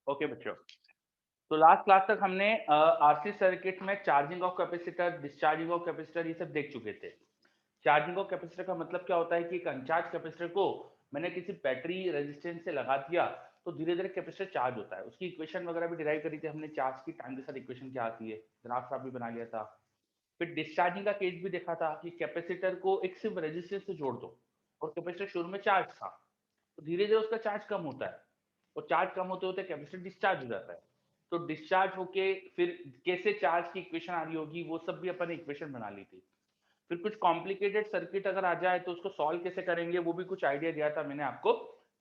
Okay बच्चों, तो last class तक हमने आरसी सर्किट में charging of capacitor, discharging of capacitor ये सब देख चुके थे। चार्जिंग ऑफ कैपेसिटर का मतलब क्या होता है कि एक अनचार्ज कैपेसिटर को मैंने किसी बैटरी रेजिस्टेंस से लगा दिया तो धीरे धीरे कैपेसिटर चार्ज होता है। उसकी इक्वेशन वगैरह भी डिराइव करी थी हमने, चार्ज की टाइम के साथ इक्वेशन क्या आती है, ग्राफ भी बना लिया था। फिर डिस्चार्जिंग का केस भी देखा था कि कैपेसिटर को एक सिर्फ रेजिस्टेंस से जोड़ दो और कैपेसिटर शुरू में चार्ज था, तो धीरे धीरे उसका चार्ज कम होता है और चार्ज कम होते होते कैपेसिटर डिस्चार्ज हो जाता है। तो डिस्चार्ज होके फिर कैसे चार्ज की इक्वेशन आ रही होगी वो सब भी अपन ने इक्वेशन बना ली थी। फिर कुछ कॉम्प्लिकेटेड सर्किट अगर आ जाए तो उसको सॉल्व कैसे करेंगे वो भी कुछ आइडिया दिया था मैंने आपको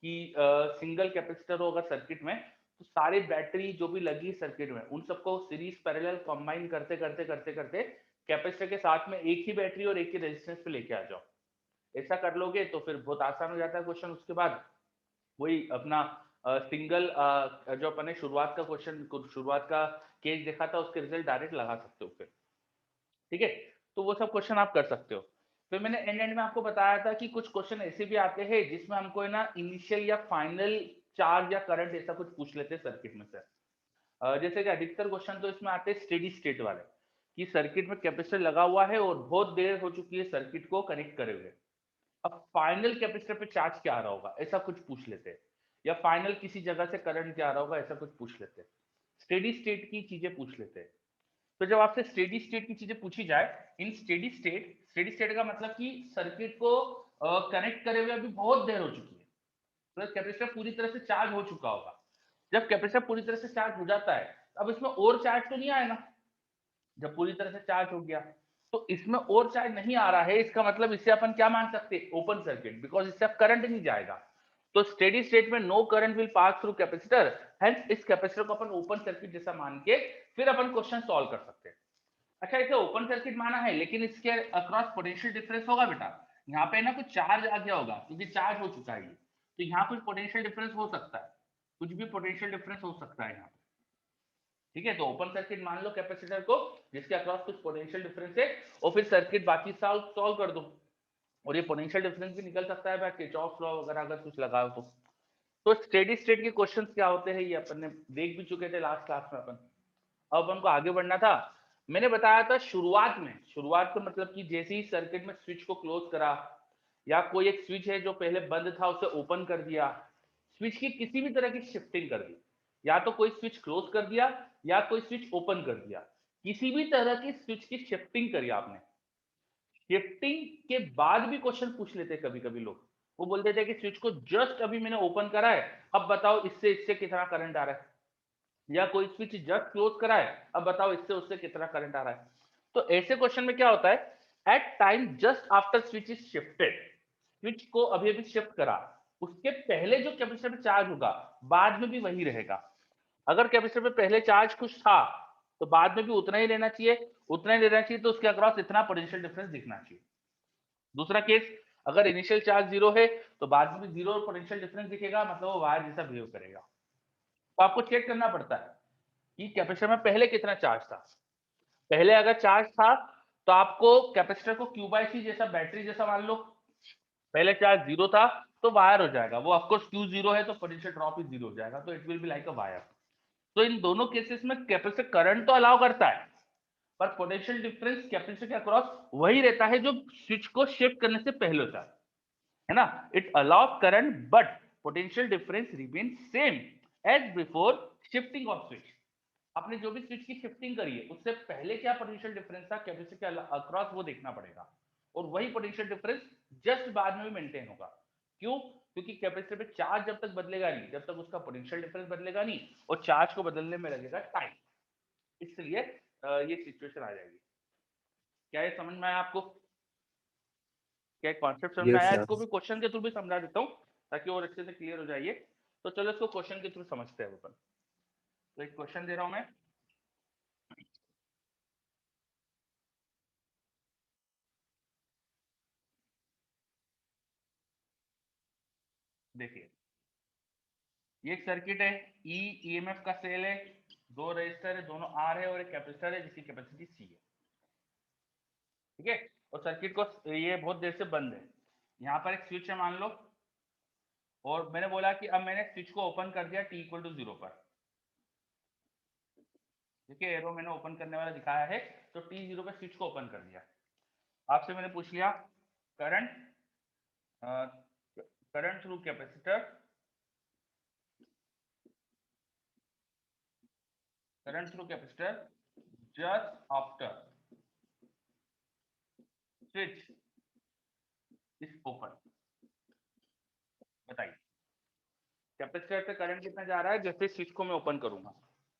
कि सिंगल कैपेसिटर हो अगर सर्किट में तो सारी बैटरी जो भी लगी सर्किट में उन सबको सीरीज पैरेलल कंबाइन करते करते करते करते कैपेसिटर के साथ में एक ही बैटरी और एक ही रेजिस्टेंस पे लेके आ जाओ। ऐसा कर लोगे तो फिर बहुत आसान हो जाता है क्वेश्चन। उसके बाद वही अपना सिंगल जो अपने शुरुआत का क्वेश्चन, शुरुआत का केस देखा था उसके रिजल्ट डायरेक्ट लगा सकते हो फिर। ठीक है, तो वो सब क्वेश्चन आप कर सकते हो। फिर मैंने एंड एंड में आपको बताया था कि कुछ क्वेश्चन ऐसे भी आते हैं जिसमें हमको है ना इनिशियल या फाइनल चार्ज या करंट ऐसा कुछ पूछ लेते हैं सर्किट में से। जैसे कि अधिकतर क्वेश्चन तो इसमें आते हैं स्टेडी स्टेट वाले, कि सर्किट में कैपेसिटर लगा हुआ है और बहुत देर हो चुकी है सर्किट को कनेक्ट करे हुए, अब फाइनल कैपेसिटर पे चार्ज क्या आ रहा होगा ऐसा कुछ पूछ लेते हैं, या फाइनल किसी जगह से करंट क्या आ रहा होगा ऐसा कुछ पूछ लेते हैं। स्टेडी स्टेट की चीजें पूछ लेते हैं। तो जब आपसे स्टेडी स्टेट की चीजें पूछी जाए, इन स्टेडी स्टेट का मतलब कि सर्किट को कनेक्ट करे हुए अभी बहुत देर हो चुकी है, तो कैपेसिटर पूरी तरह से चार्ज हो चुका होगा। जब कैपेसिटर पूरी तरह से चार्ज हो जाता है अब इसमें और चार्ज तो नहीं आएगा। जब पूरी तरह से चार्ज हो गया तो इसमें और चार्ज नहीं आ रहा है, इसका मतलब इसे अपन क्या मान सकते हैं, ओपन सर्किट, बिकॉज इससे अब करंट नहीं जाएगा। तो स्टेडी स्टेट में no current will pass through capacitor, hence इस कैपेसिटर को अपन ओपन सर्किट जैसा मान के फिर अपन क्वेश्चन सॉल्व कर सकते हैं। अच्छा, इसे ओपन सर्किट माना है लेकिन इसके अक्रॉस पोटेंशियल डिफरेंस होगा बेटा। यहाँ पे ना कुछ चार्ज आ गया होगा क्योंकि चार्ज हो चुका है ये, तो यहाँ कुछ पोटेंशियल डिफरेंस हो सकता है, कुछ भी पोटेंशियल डिफरेंस हो सकता है यहाँ। ठीक है, तो ओपन सर्किट मान लो कैपेसिटर को जिसके अक्रॉस कुछ पोटेंशियल डिफरेंस है और फिर सर्किट बाकी सॉल्व कर दो, और ये पोटेंशियल डिफरेंस भी निकल सकता है किरचॉफ लॉ वगैरह अगर कुछ लगाओ तो स्टेडी स्टेट के क्वेश्चंस क्या होते हैं ये अपन ने देख भी चुके थे लास्ट क्लास में अपन। अब अपन को आगे बढ़ना था। मैंने बताया था शुरुआत में, शुरुआत का मतलब कि जैसे ही सर्किट में स्विच को क्लोज करा या कोई एक स्विच है जो पहले बंद था उसे ओपन कर दिया, स्विच की किसी भी तरह की शिफ्टिंग कर दी, या तो कोई स्विच क्लोज कर दिया या कोई स्विच ओपन कर दिया, किसी भी तरह की स्विच की शिफ्टिंग करी आपने, शिफ्टिंग के बाद भी क्वेश्चन पूछ लेते कभी कभी लोग। वो बोलते थे कि स्विच को जस्ट अभी मैंने ओपन करा है, अब बताओ इससे इससे कितना करंट आ रहा है, या कोई स्विच जस्ट क्लोज करा है, अब बताओ इससे उससे कितना करंट आ रहा है। तो ऐसे क्वेश्चन में क्या होता है, at time just after switch is shifted, switch को अभी अभी शिफ्ट करा, उसके पहले जो कैपेसिटर में चार्ज होगा बाद में भी वही रहेगा। अगर कैपेसिटर में पहले चार्ज कुछ था तो बाद में भी उतना ही रहना चाहिए, उतना ही रहना चाहिए, तो उसके अक्रॉस इतना पोटेंशियल डिफरेंस दिखना चाहिए। दूसरा केस, अगर इनिशियल चार्ज जीरो है तो बाद में भी जीरो पोटेंशियल डिफरेंस दिखेगा, मतलब वो वायर जैसा बिहेव करेगा। तो आपको चेक करना पड़ता है कि कैपेसिटर में पहले कितना चार्ज था। पहले अगर चार्ज था तो आपको कैपेसिटर को क्यू बाई सी जैसा, बैटरी जैसा मान लो, पहले चार्ज जीरो था तो वायर हो जाएगा, वो ऑफकोर्स क्यू जीरो है तो पोटेंशियल ड्रॉप भी जीरो हो जाएगा, तो it will be like a wire. तो इन दोनों केसेस में कैपेसिटर करंट तो अलाउ करता है पर पोटेंशियल डिफरेंस कैपेसिटर के अक्रॉस वही रहता है जो स्विच को शिफ्ट करने से पहले होता है ना। It allows current but potential difference remain same as before shifting off switch. आपने जो भी स्विच की शिफ्टिंग करी है उससे पहले क्या पोटेंशियल डिफरेंस था कैपेसिटर के अक्रॉस वो देखना पड़ेगा, और वही पोटेंशियल डिफरेंस जस्ट बाद में भी मेंटेन होगा। क्यों? क्योंकि कैपेसिटर पे चार्ज जब तक बदलेगा नहीं जब तक उसका पोटेंशियल डिफरेंस बदलेगा नहीं, और चार्ज को बदलने में लगेगा टाइम, इसलिए ये सिचुएशन आ जाएगी। क्या ये समझ में आया आपको? क्या कॉन्सेप्ट समझ में यस आया? सर। इसको भी क्वेश्चन के थ्रू भी समझा देता हूँ ताकि और अच्छे से क्लियर हो जाइए। तो चलो इसको क्वेश्चन के थ्रू समझते हैं अपन। तो एक क्वेश्चन दे रहा हूं मैं, देखिए ये एक सर्किट है, ई ईएमएफ का सेल है, दो रेजिस्टर है, दोनों आर है और एक कैपेसिटर है जिसकी कैपेसिटी सी है। ठीक है, और सर्किट को ये बहुत देर से बंद है, यहाँ पर एक स्विच है मान लो, और मैंने बोला कि अब मैंने स्विच को ओपन कर दिया टी इक्वल टू जीरो पर। देखिए एरो मैंने ओपन करने वाला दिखाया है, तो T0 पे स्विच को ओपन कर दिया। आपसे मैंने पूछ लिया current current through capacitor, current through capacitor just after switch is open. बताइए कैपेसिटर पे करंट कितना जा रहा है जैसे स्विच को मैं ओपन करूंगा।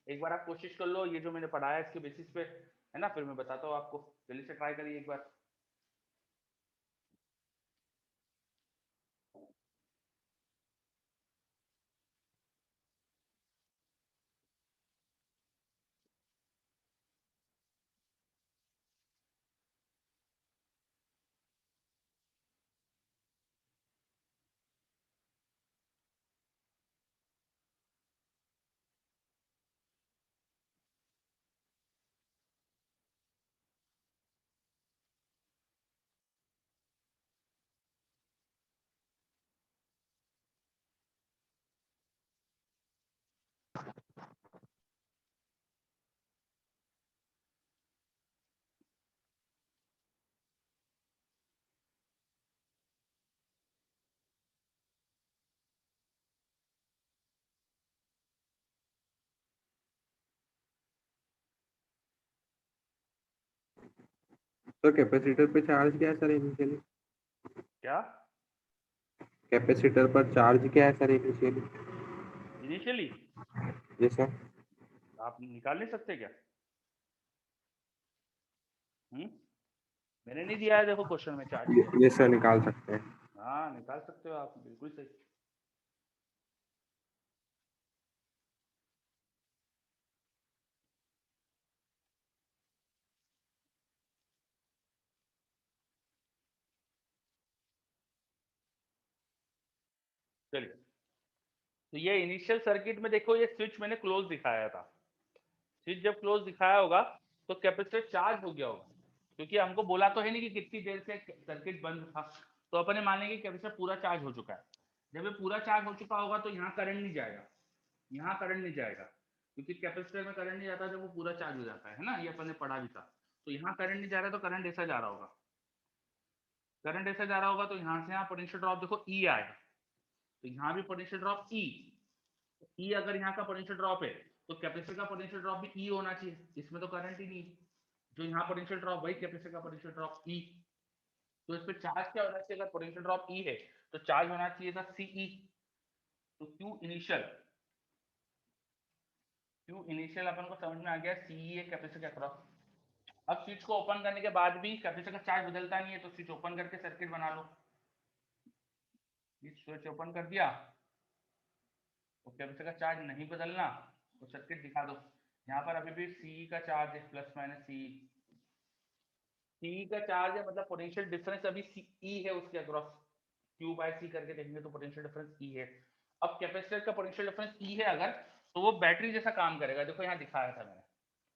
एक बार आप कोशिश कर लो, ये जो मैंने पढ़ाया इसके बेसिस पे है ना, फिर मैं बताता हूँ आपको, जल्दी से ट्राई करिए एक बार। तो कैपेसिटर पे चार्ज क्या है सर इनिशियली? क्या कैपेसिटर पर चार्ज क्या है सर इनिशियली? इनिशियली जी सर। आप निकाल नहीं सकते क्या? मैंने नहीं दिया है देखो क्वेश्चन में चार्ज। ये सर निकाल सकते हैं। हाँ निकाल सकते हो आप, बिल्कुल सही। चलिए, तो ये इनिशियल सर्किट में देखो, ये स्विच मैंने क्लोज दिखाया था। स्विच जब क्लोज दिखाया होगा तो कैपेसिटर चार्ज हो गया होगा, क्योंकि हमको बोला तो है नहीं कि कितनी देर से सर्किट बंद था, तो अपने मानेंगे कैपेसिटर पूरा चार्ज हो चुका है। जब ये पूरा चार्ज हो चुका होगा तो यहाँ करंट नहीं जाएगा, यहाँ करंट नहीं जाएगा, क्योंकि कैपेसिटर में करंट नहीं जाता जब वो पूरा चार्ज हो जाता है ना, ये अपन ने पढ़ा भी था। तो यहाँ करंट नहीं जा रहा, तो करंट ऐसा जा रहा होगा, करंट ऐसा जा रहा होगा, तो यहाँ से यहाँ पोटेंशियल ड्रॉप देखो ई आएगा, तो यहाँ भी पोटेंशियल ड्रॉप ई। ई अगर यहाँ का पोटेंशियल ड्रॉप है तो कैपेसिटर का पोटेंशियल ड्रॉप भी ई होना चाहिए, इसमें तो करंट ही नहीं, जो यहाँ पोटेंशियल ड्रॉप वही कैपेसिटर का पोटेंशियल ड्रॉप ई। तो इस पे चार्ज क्या होना चाहिए, अगर पोटेंशियल ड्रॉप ई है तो चार्ज होना चाहिए था सीई। तो क्यू इनिशियल, क्यू इनिशियल अपन को समझ में आ गया, सीई है कैपेसिटर के अक्रॉस। अब स्विच को ओपन करने के बाद भी कैपेसिटर का चार्ज बदलता नहीं है, तो स्विच ओपन करके सर्किट बना लो। स्विच ओपन कर दिया तो कैपेसिटर का चार्ज नहीं बदलना, तो सर्किट दिखा दो। यहाँ पर अभी भी सीई का चार्ज है प्लस माइनस सीई, सीई का चार्ज है मतलब पोटेंशियल डिफरेंस अभी ई है उसके अक्रॉस, क्यू बाय सी करके देखेंगे तो पोटेंशियल डिफरेंस ई है। अब कैपेसिटर का पोटेंशियल डिफरेंस ई है अगर, तो वो बैटरी जैसा काम करेगा, देखो यहाँ दिखाया था मैंने,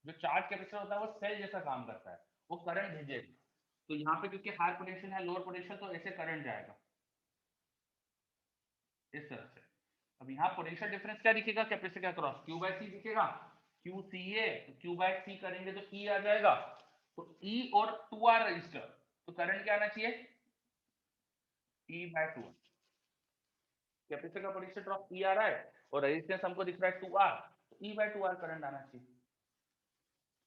जो चार्ज कैपेसिटर होता है वो सेल जैसा काम करता है, वो करंट भेजेगा। तो यहाँ पे क्योंकि हाई पोटेंशियल है लोअर पोटेंशियल, तो ऐसे करंट जाएगा इस तरह से। अब यहाँ पोटेंशियल डिफरेंस क्या दिखेगा कैपेसिटर के अक्रॉस, क्यू बाय सी दिखेगा, क्यू सी है तो क्यू बाय सी करेंगे तो ई आ जाएगा, तो ई और 2R रजिस्टर, तो करंट क्या आना चाहिए, ई बाय 2। कैपेसिटर का पोटेंशियल ड्रॉप ई आ रहा है और रेजिस्टेंस हमको दिख रहा है 2R, तो ई बाय 2R करंट आना चाहिए।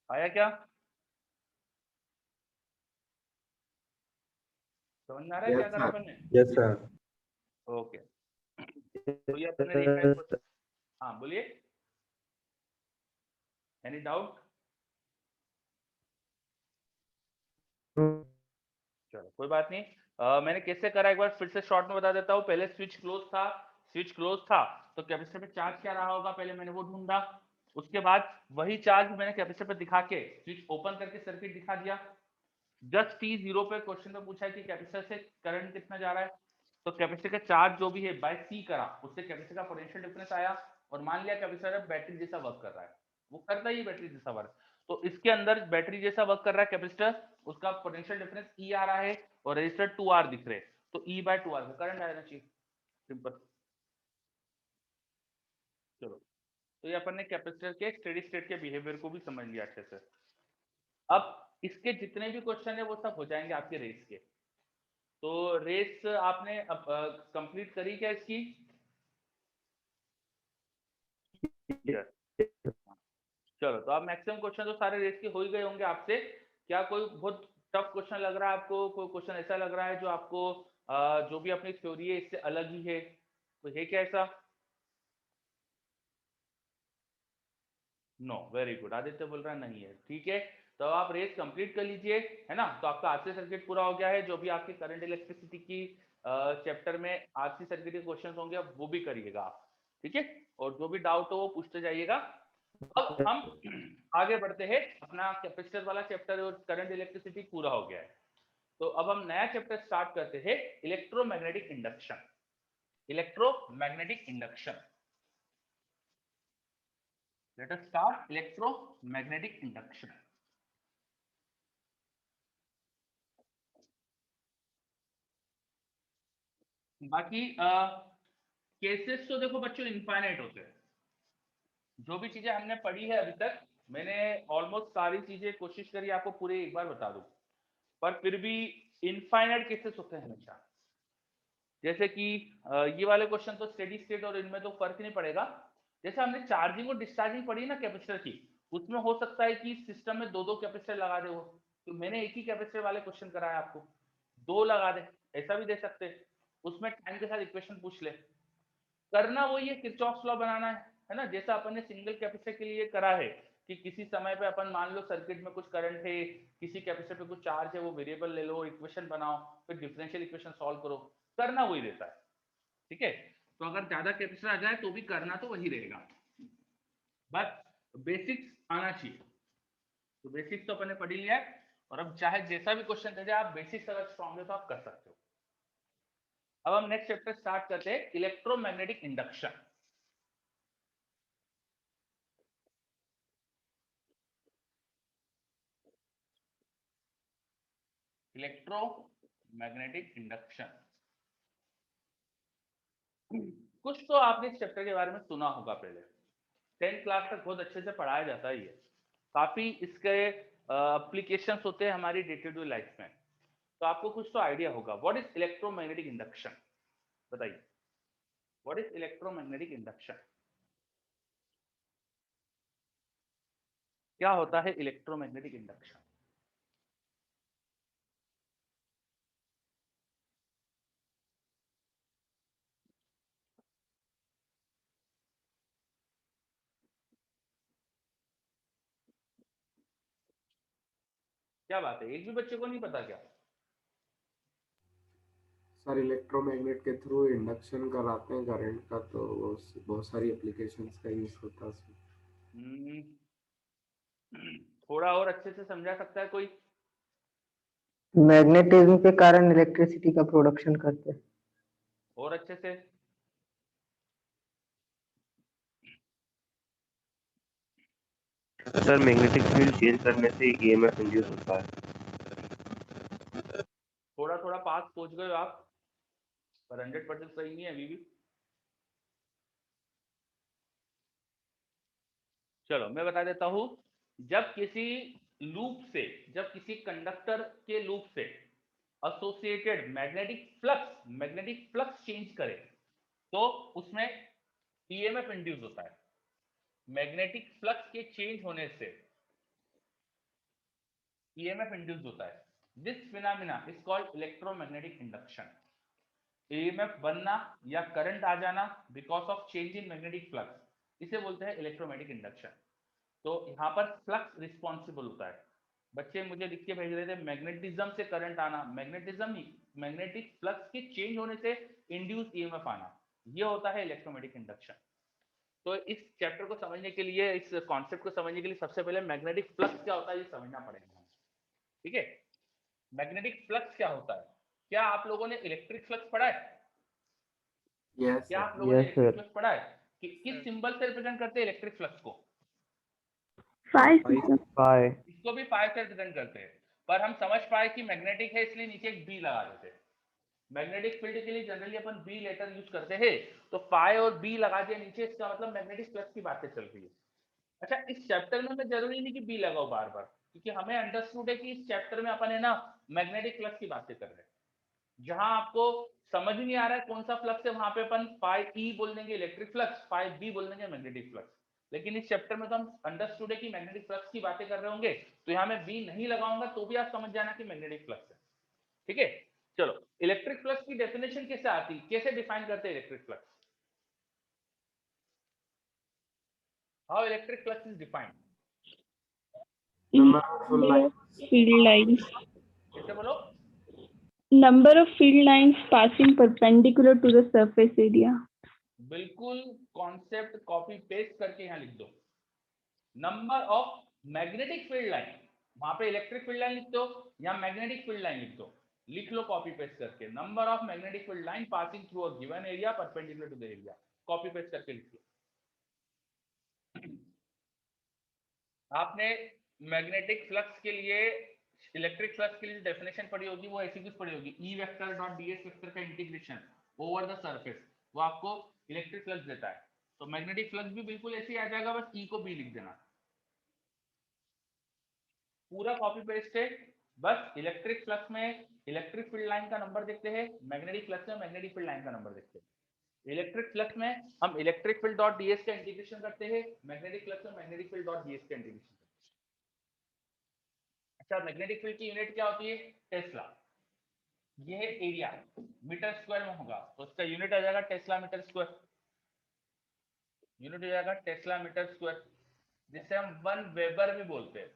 आया क्या, समझ में आ रहा है क्या यस करा सर। अपन ने? Yes sir. ओके, तो ये अपन ने देखा है कुछ। हाँ बोलिए, एनी डाउट? चलो कोई बात नहीं। मैंने कैसे करा एक बार फिर से शॉर्ट में बता देता हूँ। पहले स्विच क्लोज था, स्विच क्लोज था तो कैपेसिटर पे चार्ज क्या रहा होगा पहले मैंने वो ढूंढा, उसके बाद वही चार्ज मैंने कैपेसिटर पे दिखा के स्विच ओपन करके सर्किट दिखा दिया। जस्ट T0 पे क्वेश्चन में पूछा है कि कैपेसिटर से करंट कितना जा रहा है, तो कैपेसिटर का चार्ज जो भी है बाय सी करा, उससे कैपेसिटर का पोटेंशियल डिफरेंस आया, और मान लिया कैपेसिटर बैटरी जैसा वर्क कर रहा है, वो करता ही बैटरी जैसा वर्क, तो इसके अंदर बैटरी जैसा वर्क कर रहा है कैपेसिटर, उसका पोटेंशियल डिफरेंस ई आ रहा है और रजिस्टर 2R दिख रहे, तो ई बाय 2R का करंट आना चाहिए, सिंपल। चलो, तो ये अपन ने कैपेसिटर के स्टेडी स्टेट के बिहेवियर को भी समझ लिया अच्छे से। अब इसके जितने भी क्वेश्चन है वो सब हो जाएंगे आपके रेस के। तो रेस आपने अब कंप्लीट करी क्या इसकी? यस। चलो, तो आप मैक्सिमम क्वेश्चन तो सारे रेस के हो ही गए होंगे आपसे। क्या कोई बहुत टफ क्वेश्चन लग रहा है आपको? कोई क्वेश्चन ऐसा लग रहा है जो आपको जो भी अपनी थ्योरी है इससे अलग ही है? तो है क्या ऐसा? No, very good. आदित्य बोल रहा है नहीं है, ठीक है। तो आप रेस कंप्लीट कर लीजिए, है ना। तो आपका आरसी सर्किट पूरा हो गया है। जो भी आपके करंट इलेक्ट्रिसिटी की चैप्टर में आरसी सर्किट के क्वेश्चन होंगे आप वो भी करिएगा आप, ठीक है। और जो भी डाउट हो वो पूछते जाइएगा। अब हम आगे बढ़ते हैं। अपना कैपेसिटर वाला चैप्टर और करंट इलेक्ट्रिसिटी पूरा हो गया है। तो अब हम नया चैप्टर स्टार्ट करते हैं, electromagnetic induction. Electromagnetic induction, let us start electromagnetic induction. बाकी केसेस तो देखो बच्चों इनफाइनाइट होते हैं। जो भी चीजें हमने पढ़ी है अभी तक, मैंने ऑलमोस्ट सारी चीजें कोशिश करी आपको पूरे एक बार बता दूं, पर फिर भी इनफाइनाइट केसेस होते हैं हमेशा। जैसे कि ये वाले क्वेश्चन तो स्टेडी स्टेट और इनमें तो फर्क नहीं पड़ेगा। जैसे हमने चार्जिंग और डिस्चार्जिंग पढ़ी ना कैपेसिटर की, उसमें हो सकता है कि सिस्टम में दो दो कैपेसिटर लगा दे वो, तो मैंने एक ही कैपेसिटर वाले क्वेश्चन कराया आपको, दो लगा दे, ऐसा भी दे सकते। उसमें टाइम के साथ इक्वेशन पूछ ले। करना वही है, किरचॉफ लॉ बनाना है ना। जैसा अपन ने सिंगल कैपेसिटर के लिए करा है कि किसी समय पे अपन मान लो सर्किट में कुछ करंट है, किसी कैपेसिटर पे कुछ चार्ज है, वो वेरिएबल ले लो, इक्वेशन बनाओ, फिर डिफरेंशियल इक्वेशन सॉल्व करो। करना वही रहता है, ठीक है। तो अगर ज्यादा कैपेसिटर आ जाए तो भी करना तो वही रहेगा, बस बेसिक्स आना चाहिए। तो बेसिक्स तो अपन ने पढ़ लिया है, और अब चाहे जैसा भी क्वेश्चन दे दे, आप बेसिक्स अगर स्ट्रॉन्ग है तो आप कर सकते हो। अब हम नेक्स्ट चैप्टर स्टार्ट करते हैं, इलेक्ट्रोमैग्नेटिक इंडक्शन। इलेक्ट्रोमैग्नेटिक इंडक्शन, कुछ तो आपने इस चैप्टर के बारे में सुना होगा पहले। 10th क्लास तक बहुत अच्छे से पढ़ाया जाता है ये। काफी इसके एप्लीकेशंस होते हैं हमारी डे टू डे लाइफ में, तो आपको कुछ तो आइडिया होगा। What is electromagnetic induction? बताइए, व्हाट इज इलेक्ट्रोमैग्नेटिक इंडक्शन? क्या होता है इलेक्ट्रोमैग्नेटिक इंडक्शन? क्या बात है, एक भी बच्चे को नहीं पता क्या? सर इलेक्ट्रोमैग्नेट के थ्रू इंडक्शन कराते हैं करंट का, तो बहुत सारी एप्लीकेशंस का यूज होता है उसमें। हम्म, थोड़ा और अच्छे से समझा सकता है कोई? मैग्नेटिज्म के कारण इलेक्ट्रिसिटी का प्रोडक्शन करते हैं। और अच्छे से? सर मैग्नेटिक फील्ड चेंज करने से ईएमएफ इंड्यूस होता है। थोड़ा थोड़ा पास पहुंच गए आप, पर 100% सही नहीं है अभी भी। चलो मैं बता देता हूं। जब किसी लूप से, जब किसी कंडक्टर के लूप से एसोसिएटेड मैग्नेटिक फ्लक्स चेंज करे, तो उसमें ईएमएफ इंड्यूस होता है। मैग्नेटिक फ्लक्स के चेंज होने से ईएमएफ इंड्यूस होता है। This phenomena is called electromagnetic induction. EMF बनना या करंट आ जाना because of change in magnetic flux, इसे बोलते हैं इलेक्ट्रोमैग्नेटिक इंडक्शन। तो यहाँ पर फ्लक्स रिस्पॉन्सिबल होता है। बच्चे मुझे लिख के भेज रहे थे मैग्नेटिज्म से करंट आना, मैग्नेटिज्म नहीं, मैग्नेटिक फ्लक्स के चेंज होने से इंड्यूस ईएमएफ आना, ये होता है इलेक्ट्रोमैग्नेटिक इंडक्शन। तो इस चैप्टर को समझने के लिए, इस कॉन्सेप्ट को समझने के लिए सबसे पहले मैग्नेटिक फ्लक्स क्या होता है ये समझना पड़ेगा, ठीक है। मैग्नेटिक फ्लक्स क्या होता है? क्या आप लोगों ने इलेक्ट्रिक फ्लक्स पढ़ा है? यस क्या सर। आप लोगों ने यस इलेक्ट्रिक सर। फ्लक्स पढ़ा है? कि किस सिंबल से रिप्रेजेंट करते हैं इलेक्ट्रिक फ्लक्स को? बाय। इसको भी पाई से रिप्रेजेंट करते हैं, पर हम समझ पाए कि मैग्नेटिक है इसलिए नीचे एक बी लगा देते हैं। मैग्नेटिक फील्ड के लिए जनरली अपन बी लेटर यूज करते हैं, तो फाई और बी लगा दिया नीचे, इसका मतलब मैग्नेटिक फ्लक्स की बातें चल रही है। अच्छा, इस चैप्टर में मैं जरूरी नहीं कि बी लगाओ बार बार, क्योंकि हमें अंडरस्टूड है कि इस चैप्टर में अपन है ना मैग्नेटिक फ्लक्स की बातें कर रहे हैं। जहां आपको समझ नहीं आ रहा है कौन सा फ्लक्स है, वहां पे अपन फाई ई बोल देंगे इलेक्ट्रिक फ्लक्स, फाई बी बोल देंगे मैग्नेटिक फ्लक्स। लेकिन इस चैप्टर में तो हम अंडरस्टूड है कि मैग्नेटिक फ्लक्स की बातें कर रहे होंगे, तो यहाँ मैं बी नहीं लगाऊंगा तो भी आप समझ जाना कि मैग्नेटिक फ्लक्स है। ठीक है, चलो इलेक्ट्रिक फ्लक्स की डेफिनेशन कैसे आती, कैसे डिफाइन करते हैं electric flux? How electric flux is defined? Number of full Number lines. of field lines. कैसे बोलो? Number of field lines passing perpendicular to the surface area. बिल्कुल, कॉन्सेप्ट कॉपी पेस्ट करके यहाँ लिख दो। Number of magnetic field line, वहां पे electric field line लिख दो, यहाँ मैग्नेटिक फील्ड लाइन लिख दो, लिख लो कॉपी पेस्ट करके, number of magnetic field line passing through a given area perpendicular to the area, copy paste करके लिख लो। आपने मैग्नेटिक फ्लक्स के लिए, इलेक्ट्रिक फ्लक्स के लिए डेफिनेशन पढ़ी होगी, वो ऐसी कुछ पढ़ी होगी, E vector dot DS vector का इंटीग्रेशन ओवर द सरफेस, वो आपको इलेक्ट्रिक फ्लक्स देता है। तो मैग्नेटिक फ्लक्स भी बिल्कुल ऐसे ही आ जाएगा, बस ई को बी लिख देना, पूरा कॉपी पेस्ट है। बस इलेक्ट्रिक फ्लक्स में इलेक्ट्रिक फील्ड लाइन का नंबर देखते हैं, मैग्नेटिक फ्लक्स में मैग्नेटिक फील्ड लाइन का नंबर देखते हैं। इलेक्ट्रिक फ्लक्स में हम इलेक्ट्रिक फील्ड डॉट डीएस का इंटीग्रेशन करते हैं, मैग्नेटिक फ्लक्स में मैग्नेटिक फील्ड डॉट डीएस का इंटीग्रेशन। अच्छा, मैग्नेटिक फील्ड की यूनिट क्या होती है? टेस्ला। ये है एरिया, मीटर स्क्वायर में होगा, तो उसका यूनिट आ जाएगा टेस्ला मीटर स्क्वायर, यूनिट हो जाएगा टेस्ला मीटर स्क्वायर, जिसे हम 1 वेबर भी बोलते हैं।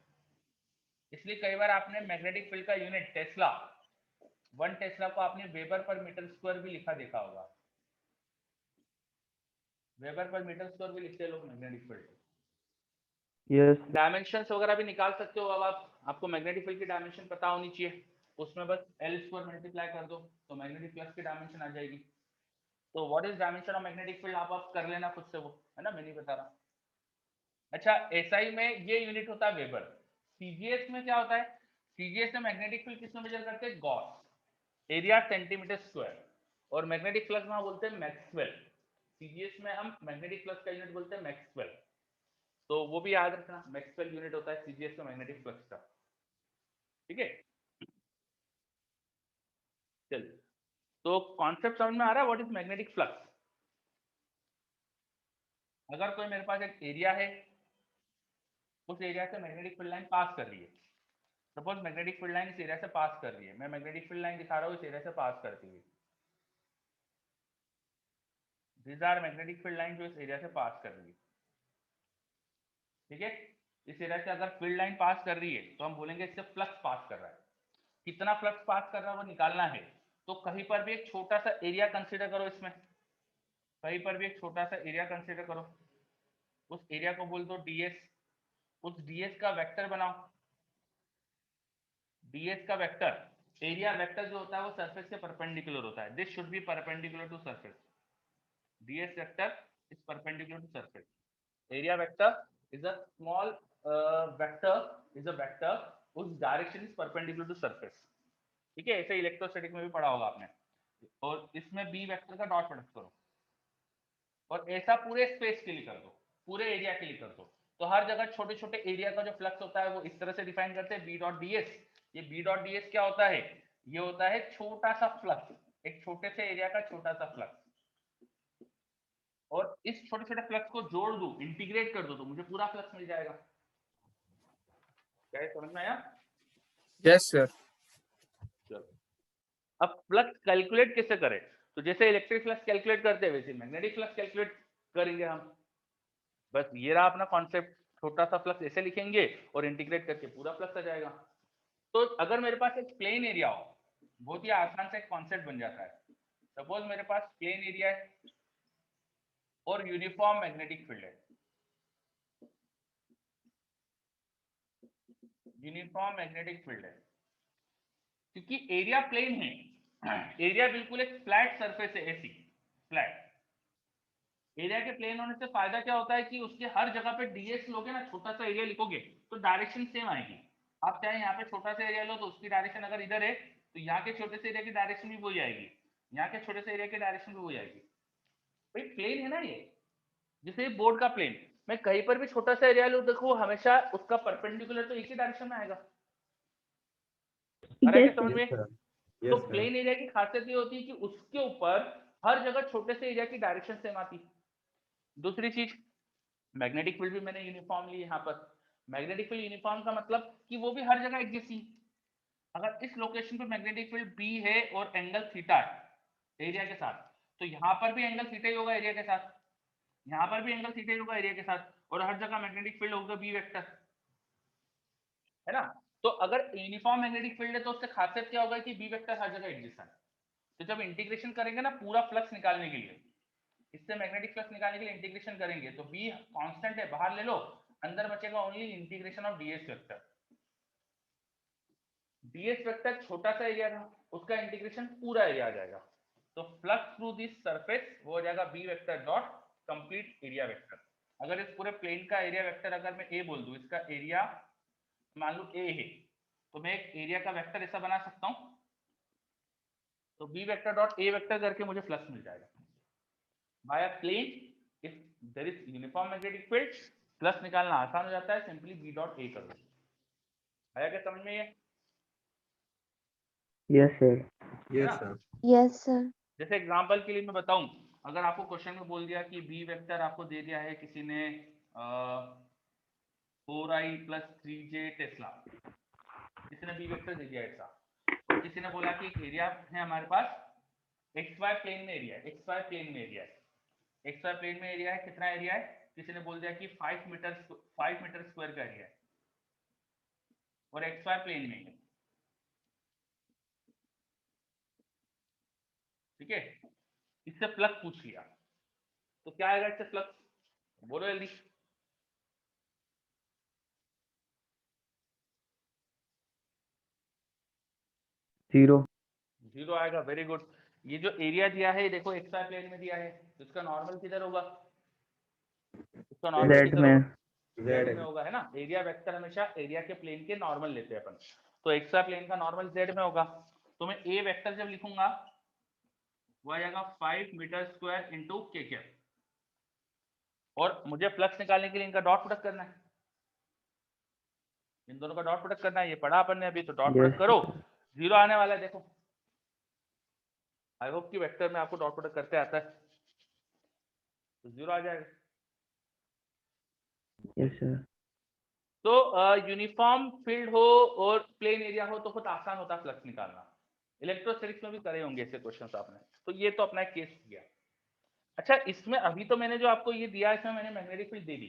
इसलिए कई बार आपने मैग्नेटिक फील्ड का यूनिट टेस्ला, 1 टेस्ला को आपने वेबर पर मीटर स्क्वायर भी लिखा देखा होगा, वेबर पर मीटर स्क्वायर भी लिखते हैं लोग मैग्नेटिक फील्ड। यस डायमेंशंस वगैरह भी निकाल सकते हो। अब आपको मैग्नेटिक फील्ड की डायमेंशन पता होनी चाहिए, उसमें बस L स्क्वायर मल्टीप्लाई कर दो तो मैग्नेटिक फ्लक्स की डायमेंशन आ जाएगी। तो what is dimension of magnetic field आप कर लेना खुद से, वो है ना, मैं नहीं बता रहा। अच्छा, एसआई में ये यूनिट होता है वेबर। सीजीएस में क्या होता है? सीजीएस में मैग्नेटिक फील्ड किसमें मेजर करते हैं? गॉस, एरिया सेंटीमीटर स्क्वायर, और मैग्नेटिक फ्लक्स में बोलते हैं मैक्सवेल। सीजीएस में हम मैग्नेटिक फ्लक्स का यूनिट बोलते हैं मैक्सवेल, तो वो भी याद रखना, मैक्सवेल यूनिट होता है सीजीएस में मैग्नेटिक फ्लक्स का। ठीक है, चलिए, तो कॉन्सेप्ट समझ में आ रहा है व्हाट इज मैग्नेटिक फ्लक्स? अगर कोई मेरे पास एक एरिया है, उस एरिया से मैग्नेटिक फील्ड लाइन पास कर रही है, सपोज मैग्नेटिक फील्ड लाइन इस एरिया से पास कर रही है, मैं मैग्नेटिक फील्ड लाइन दिखा रहा हूँ इस एरिया से पास करती हुई, this are magnetic field line जो इस एरिया से पास कर रही है। ठीक है, इस एरिया से अगर फील्ड लाइन पास कर रही है तो हम बोलेंगे इससे फ्लक्स पास कर रहा है। कितना फ्लक्स पास कर रहा है वो निकालना है, तो कहीं पर भी एक छोटा सा एरिया कंसीडर करो, इसमें कहीं पर भी एक छोटा सा एरिया कंसीडर करो, उस एरिया को बोल दो डीएस, उस डीएस का वेक्टर बनाओ, डीएस का वेक्टर, एरिया वेक्टर जो होता है वो सरफेस से परपेंडिकुलर होता है, this should be perpendicular to surface, DS vector is perpendicular to surface, area vector is a small vector, is a vector whose direction is perpendicular to surface। ठीक है, ऐसे इलेक्ट्रोस्टैटिक में भी पढ़ा होगा आपने। और इसमें बी वेक्टर का डॉट प्रोडक्ट करो, और ऐसा पूरे स्पेस के लिए कर दो, पूरे एरिया के लिए कर दो, तो हर जगह छोटे छोटे एरिया का जो फ्लक्स होता है वो इस तरह से डिफाइन करते हैं, बी डॉट डीएस। ये बी डॉट डीएस क्या होता है? ये होता है छोटा सा फ्लक्स, एक छोटे से एरिया का छोटा सा फ्लक्स, और इस छोटे छोटे फ्लक्स को जोड़ दो, इंटीग्रेट कर दो, तो मुझे पूरा फ्लक्स मिल जाएगा। क्या समझ में आया? Yes sir. चलो, अब फ्लक्स कैलकुलेट कैसे करें? तो जैसे इलेक्ट्रिक फ्लक्स कैलकुलेट करते हैं वैसे मैग्नेटिक फ्लक्स कैलकुलेट करेंगे हम। बस ये रहा अपना कॉन्सेप्ट, छोटा सा फ्लक्स ऐसे लिखेंगे और इंटीग्रेट करके पूरा फ्लक्स आ जाएगा। तो अगर मेरे पास एक प्लेन एरिया हो, बहुत ही आसान से एक कॉन्सेप्ट बन जाता है। सपोज मेरे पास प्लेन एरिया है और यूनिफॉर्म मैग्नेटिक फील्ड है, यूनिफॉर्म मैग्नेटिक फील्ड है, क्योंकि एरिया प्लेन है, एरिया बिल्कुल एक फ्लैट सरफेस है, ऐसी फ्लैट। एरिया के प्लेन होने से फायदा क्या होता है कि उसके हर जगह पे डीएस लोगे ना, छोटा सा एरिया लिखोगे तो डायरेक्शन सेम आएगी। आप चाहे यहाँ पे छोटा सा एरिया लो तो उसकी डायरेक्शन अगर इधर है तो यहाँ के छोटे से एरिया की डायरेक्शन भी वही आएगी। यहाँ के छोटे से एरिया की डायरेक्शन भी हो जाएगी। भाई प्लेन है ना ये, जैसे बोर्ड का प्लेन, मैं कहीं पर भी छोटा सा एरिया लूं, देखो हमेशा उसका परपेंडिकुलर तो एक ही डायरेक्शन में आएगा। आ रहा है क्या Yes, समझ sir. में? तो प्लेन एरिया की खासियत ये होती है कि उसके ऊपर हर जगह छोटे से एरिया की डायरेक्शन सेम आती। दूसरी चीज, मैग्नेटिक फील्ड भी मैंने यूनिफॉर्म ली यहाँ पर। मैग्नेटिक फील्ड यूनिफॉर्म का मतलब कि वो भी हर जगह एक जैसी। अगर इस लोकेशन पे मैग्नेटिक फील्ड बी है और एंगल थीटा है एरिया के साथ, तो यहाँ पर भी एंगल थीटा ही होगा एरिया के साथ, यहाँ पर भी एंगल थीटा ही होगा एरिया के साथ, और हर जगह मैग्नेटिक फील्ड होगा बी वेक्टर, है ना? तो अगर यूनिफॉर्म मैग्नेटिक फील्ड है तो उससे खासियत क्या होगा कि बी वेक्टर हर जगह एक जैसा है। तो जब इंटीग्रेशन करेंगे ना पूरा फ्लक्स निकालने के लिए, इससे मैग्नेटिक फ्लक्स निकालने के लिए इंटीग्रेशन करेंगे, तो बी कांस्टेंट है बाहर ले लो, अंदर बचेगा only integration of DS vector. DS vector छोटा सा एरिया था, उसका इंटीग्रेशन पूरा एरिया आ जाएगा, तो फ्लक्स थ्रू दिस सरफेस वो हो जाएगा B vector dot complete area vector. अगर इस पूरे प्लेन का एरिया वेक्टर अगर मैं ए बोल दूं, इसका एरिया मान लो ए है, तो मैं एक एरिया का वेक्टर ऐसा बना सकता हूं, तो B vector dot A vector करके मुझे फ्लक्स मिल जाएगा by a plane. If there is uniform magnetic field, flux निकालना आसान हो जाता है, सिंपली बी डॉट ए कर दो। आया क्या समझ में ये? Yes, sir. है ना? Yes, sir. जैसे एग्जांपल के लिए मैं बताऊं, अगर आपको क्वेश्चन में बोल दिया कि बी वेक्टर आपको दे दिया है किसी ने 4i + 3j टेस्ला, किसी ने बी वेक्टर दे दिया ऐसा, और किसी ने बोला कि एक एरिया है हमारे पास, एक्स वाई प्लेन में एरिया है, एक्स वाई प्लेन में एरिया है, एक्स वाई प्लेन में एरिया है, कितना एरिया है, किसी ने बोल दिया कि 5 मीटर स्क्वायर का एरिया है, और एक्स वाई प्लेन में है, ठीक है? इससे फ्लक्स पूछ लिया, तो क्या आएगा इससे फ्लक्स, बोलो जल्दी। Zero. जीरो आएगा, वेरी गुड। ये जो एरिया दिया है देखो एक्स वाई प्लेन में दिया है, तो इसका नॉर्मल किधर होगा, इसका नॉर्मल Z किधर में. होगा, जेड में होगा, है ना? एरिया वेक्टर हमेशा एरिया के प्लेन के नॉर्मल लेते हैं अपन, तो एक्स वाई प्लेन का नॉर्मल जेड में होगा, तो मैं ए वेक्टर जब लिखूंगा वो आ जाएगा 5 मीटर स्क्वायर इंटू के कैप, और मुझे फ्लक्स निकालने के लिए इनका डॉट प्रोडक्ट करना है, इन दोनों का डॉट प्रोडक्ट करना है, ये पढ़ा अपन ने अभी, तो डॉट प्रोडक्ट Yes. करो, जीरो आने वाला है देखो। आई होप कि वेक्टर में आपको डॉट प्रोडक्ट करते आता है, तो जीरो आ जाएगा। Yes, sir. तो यूनिफॉर्म फील्ड हो और प्लेन एरिया हो तो बहुत आसान होता है फ्लक्स निकालना। इलेक्ट्रोस्टैटिक्स में भी करे होंगे ऐसे क्वेश्चंस आपने, तो ये तो अपना एक केस किया। अच्छा, इसमें अभी तो मैंने जो आपको ये दिया, इसमें मैंने मैग्नेटिक फील्ड दे दी,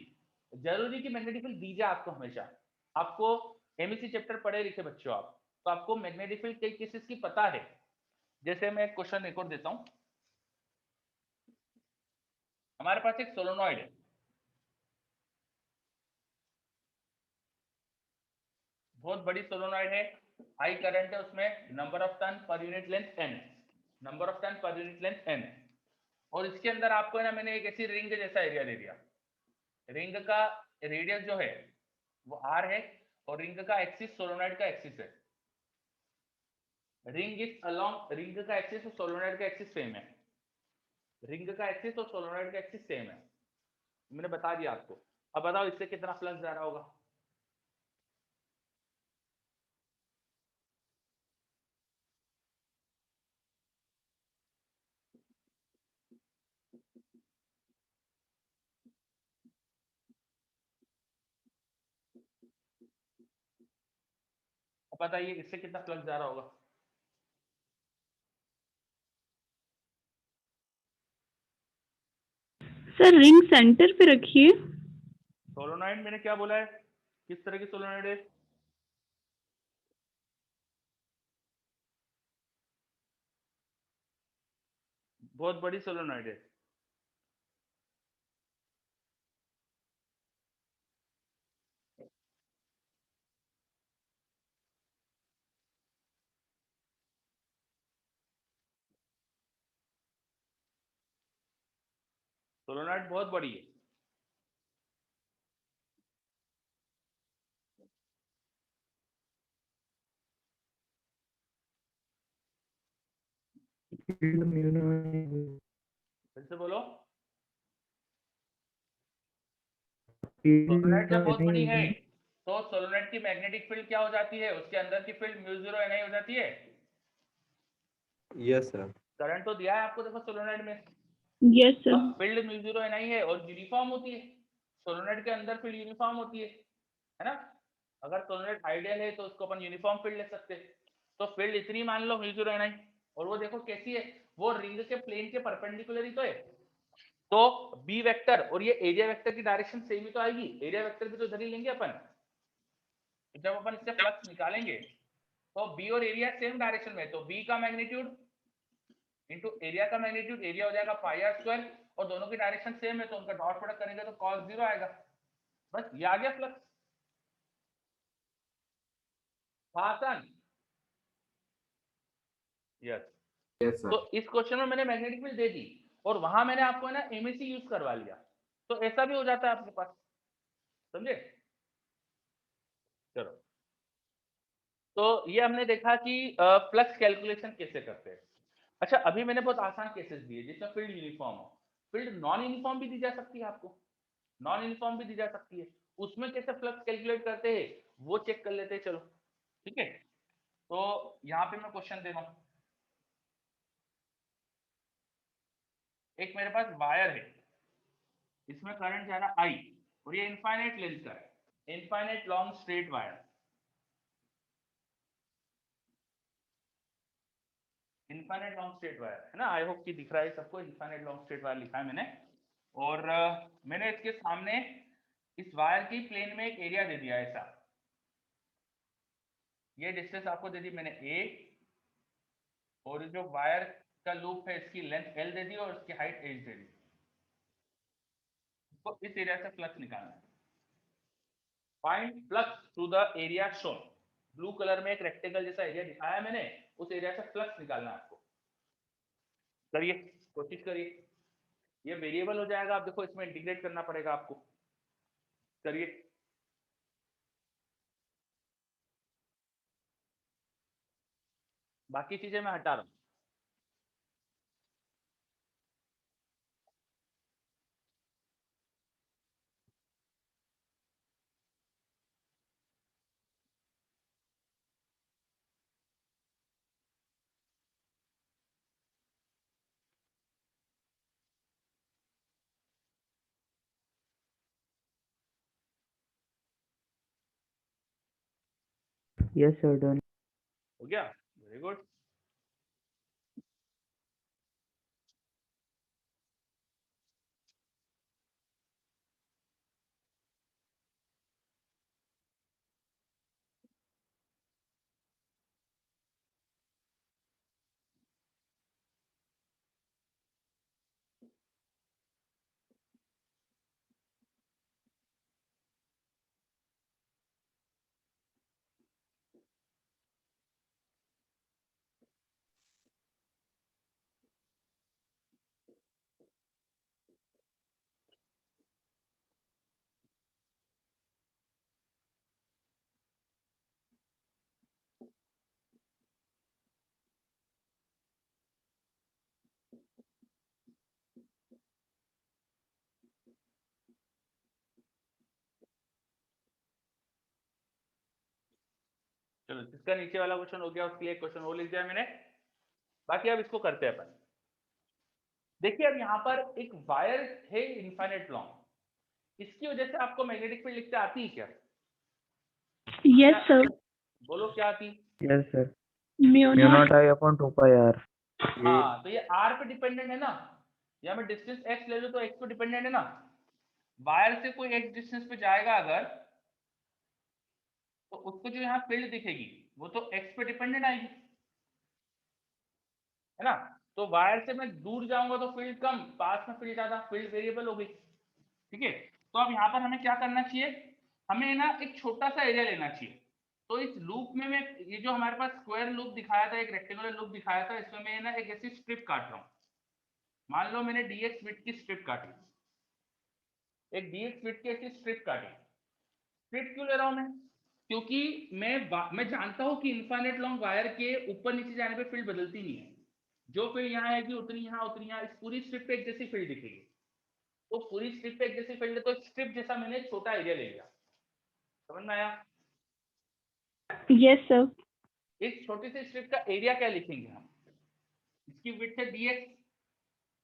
जरूरी कि मैग्नेटिक फील्ड दी जाए आपको हमेशा। आपको एमईसी चैप्टर पढ़े लिखे बच्चे हो आप, तो आपको मैग्नेटिक फील्ड कई केसेस की पता है। जैसे मैं एक क्वेश्चन एक और देता हूं, हमारे पास एक सोलोनॉइड है, बहुत बड़ी सोलोनॉइड है, हाई करंट है उसमें, number of turn per unit length n, number of turn per unit length n, और इसके अंदर आपको है ना मैंने एक ऐसी रिंग जैसा एरिया दे दिया, रिंग का रेडियस जो है वो r है, और रिंग का एक्सिस सोलोनॉइड का एक्सिस है, रिंग इज अलोंग, रिंग का एक्सिस और सोलोनॉइड का एक्सिस सेम है, रिंग का एक्सिस और सोलोनॉइड का एक्सिस सेम है, मैंने बता दिया आपको। अब बताओ इससे कितना फ्लक्स जा रहा होगा। अब बताइए इससे कितना फ्लक्स जा रहा होगा। सर रिंग सेंटर पे रखिए। सोलोनॉइड मैंने क्या बोला है, किस तरह की सोलोनॉइड है, बहुत बड़ी सोलोनॉइड है, सोलोनॉइड बहुत बड़ी है। फील्ड म्यू फिर से बोलो। फील्ड सोलोनाइट जब बहुत बड़ी है नहीं तो सोलोनाइट की मैग्नेटिक फील्ड क्या हो जाती है, उसके अंदर की फील्ड म्यू 0 NI हो जाती है। Yes sir. करंट तो दिया है आपको, देखो सोलोनाइट में। Yes, sir. अब फील्ड म्यू 0 NI है और यूनिफॉर्म होती है, सोलोनाइट के अंदर फील्ड यूनिफॉर्म होती है ना। अगर सोलोनाइट आइडियल है तो उसको अपन यूनिफॉर्म फील्ड ले सकते हैं। तो फील्ड इतनी मान लो म्यू 0 NI, और वो देखो कैसी है, वो रिंग के प्लेन के परपेंडिकुलर ही तो है। तो बी वेक्टर और ये एरिया वेक्टर की डायरेक्शन सेम ही तो आएगी, एरिया वेक्टर भी तो इधर ही लेंगे अपन। जब अपन इससे फ्लक्स निकालेंगे तो बी और एरिया सेम डायरेक्शन में, तो बी का मैग्नीट्यूड इनटू एरिया का मैग्नीट्यूड, एरिया हो जाएगा पाई आर स्क्वायर, और दोनों की डायरेक्शन सेम है तो उनका डॉट प्रोडक्ट करेंगे तो cos 0 आएगा। बस ये आ गया फ्लक्स। आसान। यस। यस तो सर। इस क्वेश्चन में मैंने मैग्नेटिक फील्ड दे दी और वहां मैंने आपको है ना एमएसी यूज करवा लिया, तो ऐसा भी हो जाता है आपके पास, समझे। चलो, तो ये हमने देखा कि फ्लक्स कैलकुलेशन कैसे करते हैं। अच्छा, अभी मैंने बहुत आसान केसेस दिए जिसमें फील्ड यूनिफॉर्म हो। फील्ड नॉन यूनिफॉर्म भी दी जा सकती है आपको, नॉन यूनिफॉर्म भी दी जा सकती है, उसमें कैसे फ्लक्स कैलकुलेट करते हैं वो चेक कर लेते हैं। चलो ठीक है, तो यहाँ पे मैं क्वेश्चन दे रहा हूँ। एक मेरे पास वायर है, इसमें करंट जा रहा आई और ये इनफाइनाइट लेंथ का है, infinite long straight wire, infinite long straight wire है ना। आई होप कि दिख रहा है सबको, इनफाइनाइट लॉन्ग स्ट्रेट वायर लिखा है मैंने। और मैंने इसके सामने इस वायर की प्लेन में एक एरिया दे दिया ऐसा, ये डिस्टेंस आपको दे दी मैंने ए, और जो वायर का लूप है इसकी लेंथ एल दे दी और इसकी हाइट एच दे दी। तो इस एरिया से फ्लक्स निकालना है। Find flux through the area shown. Blue colour में एक रेक्टेंगल जैसा एरिया दिखाया है मैंने, उस एरिया से फ्लक्स निकालना है आपको। करिए, कोशिश करिए। ये वेरिएबल हो जाएगा, आप देखो इसमें इंटीग्रेट करना पड़ेगा आपको। करिए। बाकी चीजें मैं हटा रहा हूँ। यस सर डन हो गया, वेरी गुड। चलो, जिसका नीचे वाला क्वेश्चन हो गया उसके लिए क्वेश्चन वो लिख दिया मैंने। बाकी अब इसको करते हैं अपन। देखिए, अब यहाँ पर एक वायर है इनफाइनाइट लॉन्ग, इसकी वजह से आपको मैग्नेटिक फील्ड लिखते आती है क्या? Yes, क्या- sir. बोलो क्या आती? Yes sir Mu mu naught. Naught I upon 2 pi R हाँ, तो ये आर पे डिपेंडेंट है ना, या मैं डिस्टेंस एक्स ले लूं तो एक्स पे डिपेंडेंट है ना। वायर से कोई एक्स डिस्टेंस पे जाएगा अगर, तो उसको जो यहाँ फील्ड दिखेगी वो तो एक्स पे डिपेंडेंट आएगी, है ना। तो वायर से मैं दूर जाऊंगा तो फील्ड कम, पास में फील्ड ज्यादा, फील्ड वेरिएबल हो गई। ठीक है, तो अब यहाँ पर हमें क्या करना चाहिए, हमें ना एक छोटा सा एरिया लेना चाहिए। तो इस लूप में मैं, ये जो हमारे पास स्क्वायर लूप दिखाया था, एक रेक्टेंगुलर लूप दिखाया था, इसमें मैं ना एक ऐसी स्ट्रिप काट रहा हूँ। मान लो मैंने डीएक्स विड्थ की स्ट्रिप काटी, एक डीएक्स विड्थ की ऐसी स्ट्रिप काटी। स्ट्रिप क्यों ले रहा हूं मैं? क्योंकि मैं जानता हूं कि इनफाइनाइट लॉन्ग वायर के ऊपर नीचे जाने पे फील्ड बदलती नहीं है, जो फील्ड यहाँ आएगी उतनी यहाँ, इस पूरी स्ट्रिप पे एक जैसी फील्ड दिखेगी। तो पूरी स्ट्रिप पे एक जैसी फील्ड है, तो स्ट्रिप जैसा मैंने छोटा एरिया ले लिया। समझ में आया? Yes, sir. इस छोटी सी स्ट्रिप का एरिया क्या लिखेंगे हम? इसकी विड्थ है dx,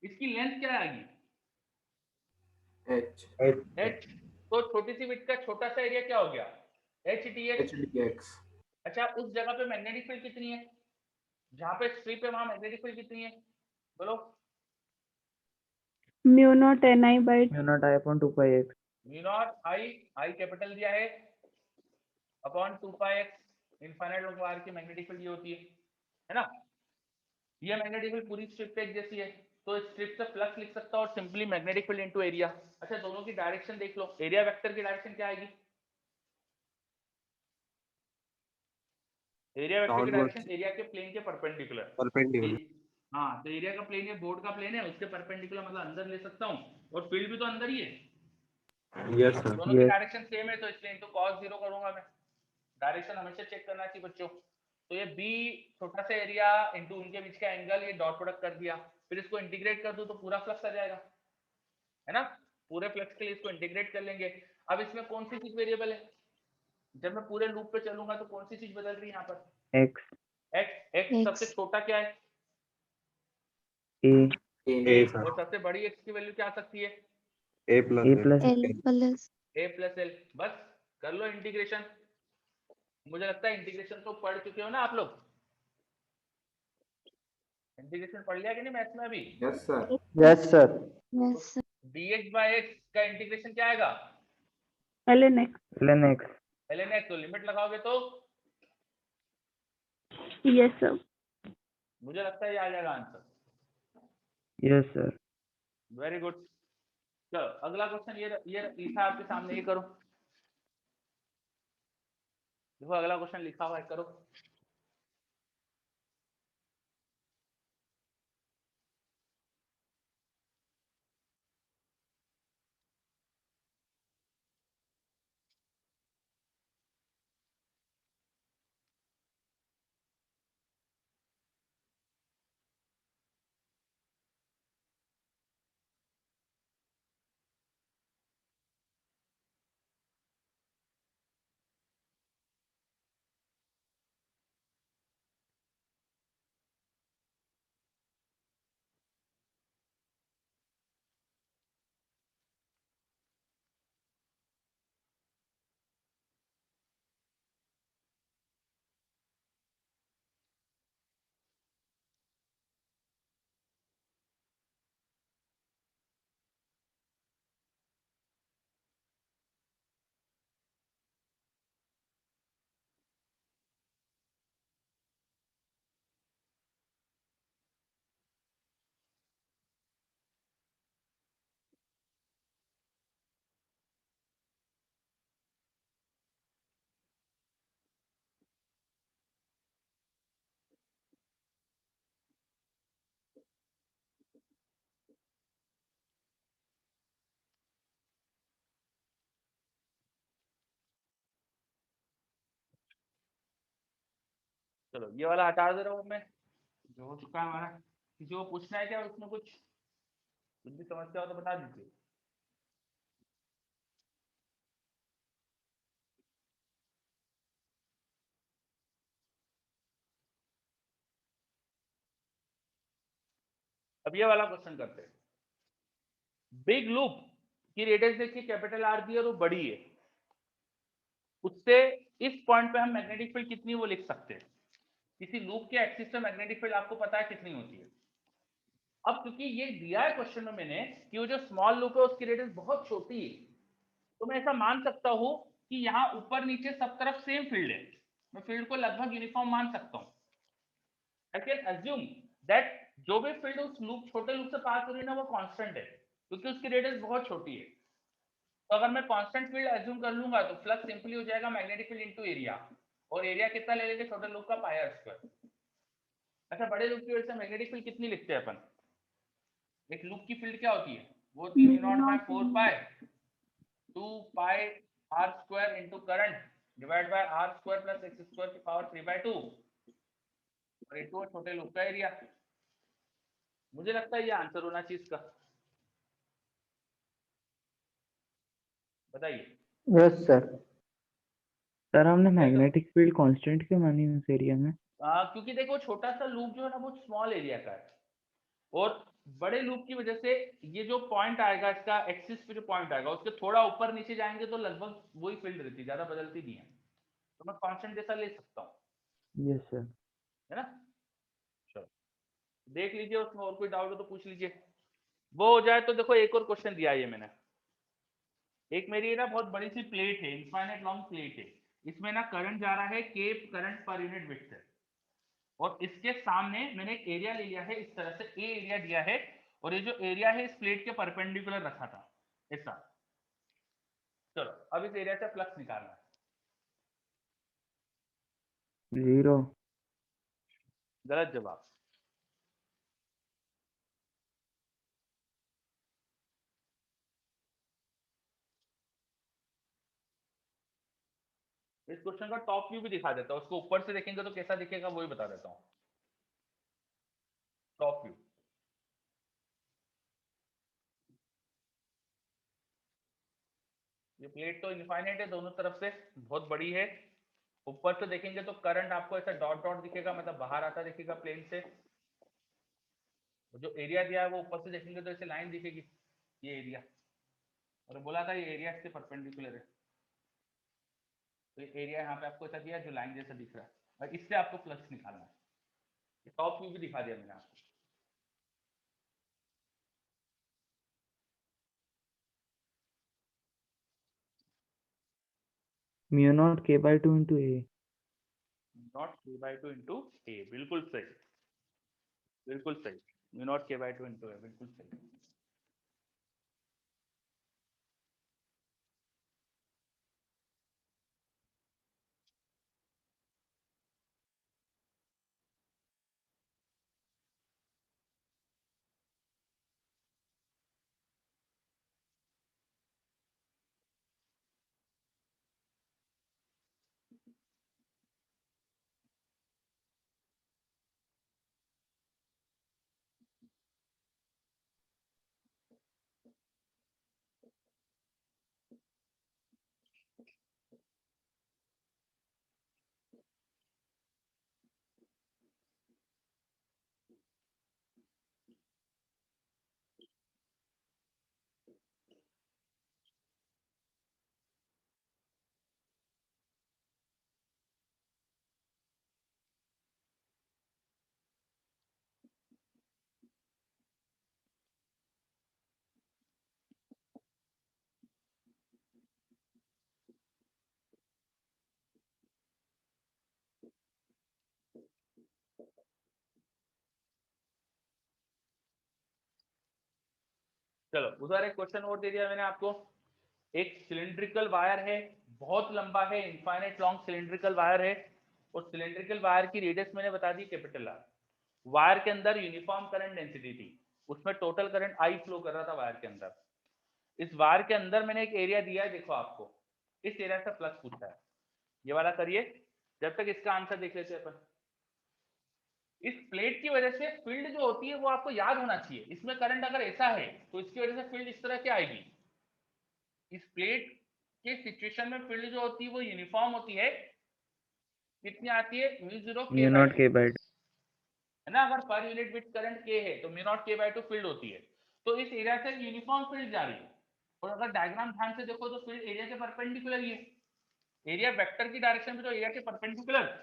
इसकी लेंथ क्या आएगी? h। तो छोटी सी विड्थ का छोटा सा एरिया क्या हो गया? h dx। अच्छा, उस जगह पे मैग्नेटिक फील्ड कितनी है? जहां पे स्ट्रिप है वहां मैग्नेटिक फील्ड कितनी है? बोलो। Mu naught Ni by Mu naught I upon 2 pi x. Mu naught I capital दिया है अपॉन 2 पाई x। इनफाइनाइट वायर की मैग्नेटिक फील्ड ये होती है ना? ये मैग्नेटिक फील्ड पूरी स्ट्रिप पे एक जैसी है, तो स्ट्रिप से फ्लक्स लिख सकता हूं और simply magnetic field into area. अच्छा, दोनों की डायरेक्शन देख लो। एरिया वेक्टर की डायरेक्शन क्या आएगी? एरिया वेक्टर की डायरेक्शन एरिया के प्लेन के परपेंडिकुलर। हाँ, तो एरिया का प्लेन है, बोर्ड का प्लेन है, उसके परपेंडिकुलर मतलब अंदर ले सकता हूँ, और फील्ड भी तो अंदर ही है। Yes sir. दोनों की डायरेक्शन सेम है, तो इसलिए इनटू cos 0 करूंगा मैं। डायरेक्शन हमेशा चेक करना चाहिए बच्चों। तो ये b छोटा सा एरिया इनटू उनके बीच का एंगल, ये डॉट प्रोडक्ट कर दिया। फिर इसको इंटीग्रेट कर दूं तो पूरा फ्लक्स आ जाएगा, है ना? पूरे फ्लक्स के लिए इसको इंटीग्रेट कर लेंगे। अब इसमें कौन सी चीज वेरिएबल है? जब मैं पूरे लूप पे चलूंगा तो कौन सी चीज बदल रही है यहाँ पर? X. x सबसे छोटा क्या है? A. और सबसे बड़ी x की वैल्यू क्या आ सकती है? A plus a plus L. बस कर लो इंटीग्रेशन। मुझे लगता है इंटीग्रेशन तो पढ़ चुके हो ना आप लोग। इंटीग्रेशन पढ़ लिया कि नहीं मैथ्स में अभी? Yes sir. Yes, sir. dx by x का इंटीग्रेशन क्या आएगा? ln x. Ln x. ln x। तो लिमिट लगाओगे तो Yes, sir. मुझे लगता है ये आ जाएगा answer. Yes, sir. Very good. चलो अगला क्वेश्चन ये लिखा है आपके सामने, ये करो। देखो अगला क्वेश्चन लिखा हुआ है, करो। चलो ये वाला हटा दे रहा हूँ मैं, जो हो चुका है हमारा। किसी को पूछना है क्या उसमें? कुछ भी समस्या हो तो बता दीजिए। अब ये वाला क्वेश्चन करते हैं। बिग लूप की रेडियस देखिए कैपिटल आर दी है और वो बड़ी है, उससे इस पॉइंट पे हम मैग्नेटिक फील्ड कितनी वो लिख सकते हैं। किसी लूप के एक्सिस पे मैग्नेटिक फील्ड आपको पता है कितनी होती है। अब क्योंकि ये दिया है क्वेश्चन में मैंने कि वो जो स्मॉल लूप है उसकी रेडियस बहुत छोटी है, तो मैं ऐसा मान सकता हूं कि यहाँ ऊपर नीचे सब तरफ सेम फील्ड है। मैं फील्ड को लगभग यूनिफॉर्म मान सकता हूँ। आई कैन अज्यूम दैट जो भी फील्ड उस लूप छोटे लूप से पास हो रही है ना वो कांस्टेंट है, क्योंकि उसकी रेडियस बहुत छोटी है। तो अगर मैं कांस्टेंट फील्ड अज्यूम कर लूंगा तो फ्लक्स सिंपली हो जाएगा मैग्नेटिक फील्ड इनटू एरिया, और एरिया कितना ले लेंगे? छोटे लूप का पाई आर स्क्वायर। अच्छा, बड़े लूप की वजह से मैग्नेटिक फील्ड कितनी लिखते हैं अपन? एक लूप की फील्ड क्या होती है? वो होती है mu naught by 4 pi 2 pi R square into current divide by R square plus X square की पावर 3/2 और इनटू छोटे लूप का एरिया। मुझे लगता है ये आंसर होना चाहिए इसका, बताइए। Yes sir. सर हमने मैग्नेटिक फील्ड कांस्टेंट क्यों मानी उस एरिया में? क्योंकि देखो छोटा सा लूप जो है ना वो स्मॉल एरिया का है, और बड़े लूप की वजह से ये जो पॉइंट आएगा इसका एक्सिस पे जो पॉइंट आएगा उसके थोड़ा ऊपर नीचे जाएंगे तो लगभग वही फील्ड रहती है, ज्यादा बदलती नहीं है, तो मैं कांस्टेंट जैसा ले सकता हूँ, यस सर। है ना। चलो देख लीजिए, उसमें और कोई डाउट हो तो पूछ लीजिए। वो हो जाए तो देखो एक और क्वेश्चन दिया है ये मैंने, एक मेरी ना बहुत बड़ी सी प्लेट है, इनफाइनाइट लॉन्ग प्लेट है, इसमें ना करंट जा रहा है के करंट पर यूनिट विड्थ है, और इसके सामने मैंने एक एरिया ले लिया है, इस तरह से ए एरिया दिया है, और ये जो एरिया है इस प्लेट के परपेंडिकुलर रखा था ऐसा। चलो अब इस एरिया से फ्लक्स निकालना है। 0। गलत जवाब। इस क्वेश्चन का टॉप व्यू भी दिखा देता हूँ, उसको ऊपर से देखेंगे तो कैसा दिखेगा वो भी बता देता हूँ। टॉप व्यू, ये प्लेट तो इनफाइनाइट है दोनों तरफ से, बहुत बड़ी है, ऊपर से देखेंगे तो करंट आपको ऐसा डॉट डॉट दिखेगा, मतलब बाहर आता दिखेगा प्लेन से, जो एरिया दिया है वो ऊपर से देखेंगे तो ऐसे लाइन दिखेगी, ये एरिया, और बोला था ये एरिया इससे परपेंडिकुलर है, तो ये एरिया यहाँ पे आपको ऐसा दिया जो लाइन जैसा दिख रहा है, और इससे आपको फ्लक्स निकालना है। टॉप व्यू भी दिखा दिया मैंने आपको। Mu naught k/2 into a। Naught k/2 into A, बिल्कुल सही, बिल्कुल सही, mu naught k/2 into A, बिल्कुल सही। चलो उधर एक क्वेश्चन और दे दिया मैंने आपको, एक सिलिंड्रिकल वायर है, बहुत लंबा है, इनफाइनाइट लॉन्ग सिलिंड्रिकल वायर है, और सिलिंड्रिकल वायर की रेडियस मैंने बता दी कैपिटल आर। वायर के अंदर यूनिफॉर्म करंट डेंसिटी थी, उसमें टोटल करंट आई फ्लो कर रहा था वायर के अंदर। इस वायर के अंदर मैंने एक एरिया दिया है, देखो आपको इस एरिया से फ्लक्स पूछा है, ये वाला करिए, जब तक इसका आंसर देख लेते हैं अपन। इस प्लेट की वजह से फील्ड जो होती है वो आपको याद होना चाहिए, इसमें करंट अगर ऐसा है तो इसकी वजह से फील्ड इस तरह की आएगी। इस प्लेट के सिचुएशन में फील्ड जो होती है वो यूनिफॉर्म होती है, कितनी आती है, म्यू0 म्यू नॉट k/2, k/2। है ना। अगर per unit width current k है तो म्यू नॉट k/2 फील्ड होती है, तो इस एरिया से यूनिफॉर्म फील्ड जा रही है, और अगर डायग्राम ध्यान से देखो तो फील्ड एरिया के परपेंडिकुलर ही है, एरिया वेक्टर की डायरेक्शन में, तो एरिया के परपेंडिकुलर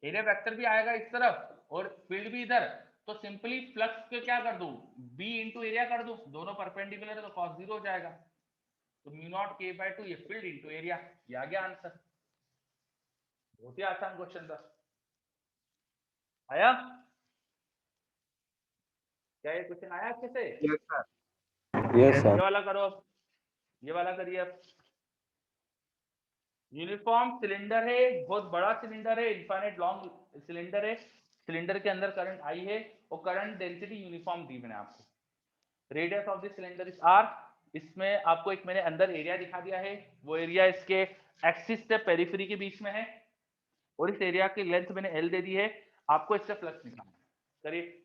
एरिया वेक्टर भी आएगा इस तरफ और फील्ड भी इधर, तो सिंपली फ्लक्स के क्या कर दूं, b इंटू एरिया कर दूं, दोनों परपेंडिकुलर है तो cos 0 हो जाएगा, तो म्यू नॉट k/2 ये फील्ड इंटू एरिया, ये आ गया आंसर। बहुत ही आसान क्वेश्चन था। आया क्या, ये क्वेश्चन आया अच्छे से? Yes sir. यस ये सर। वाला करो अब, ये वाला करिए अब। यूनिफॉर्म सिलेंडर है, बहुत बड़ा सिलेंडर है, इनफाइनाइट लॉन्ग सिलेंडर है, सिलेंडर के अंदर करंट आई है और करंट डेंसिटी यूनिफॉर्म दी मैंने आपको। Radius of this cylinder is R, इसमें आपको एक मैंने अंदर एरिया दिखा दिया है, वो एरिया इसके एक्सिस से पेरिफेरी के बीच में है, और इस एरिया की लेंथ मैंने एल दे दी है, आपको इससे फ्लक्स निकालना है, करिए।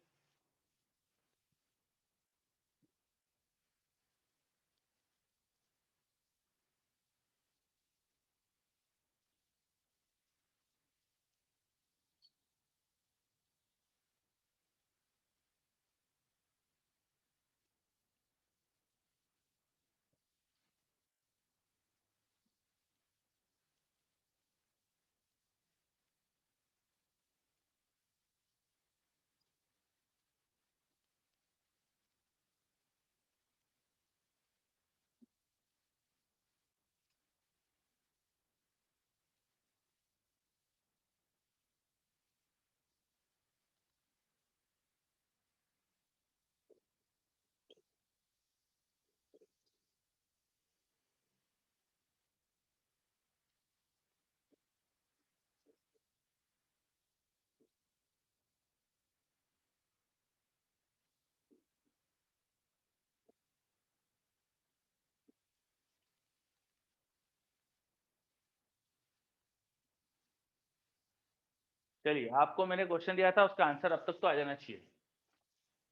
चलिए, आपको मैंने क्वेश्चन दिया था, उसका आंसर अब तक तो आ जाना चाहिए।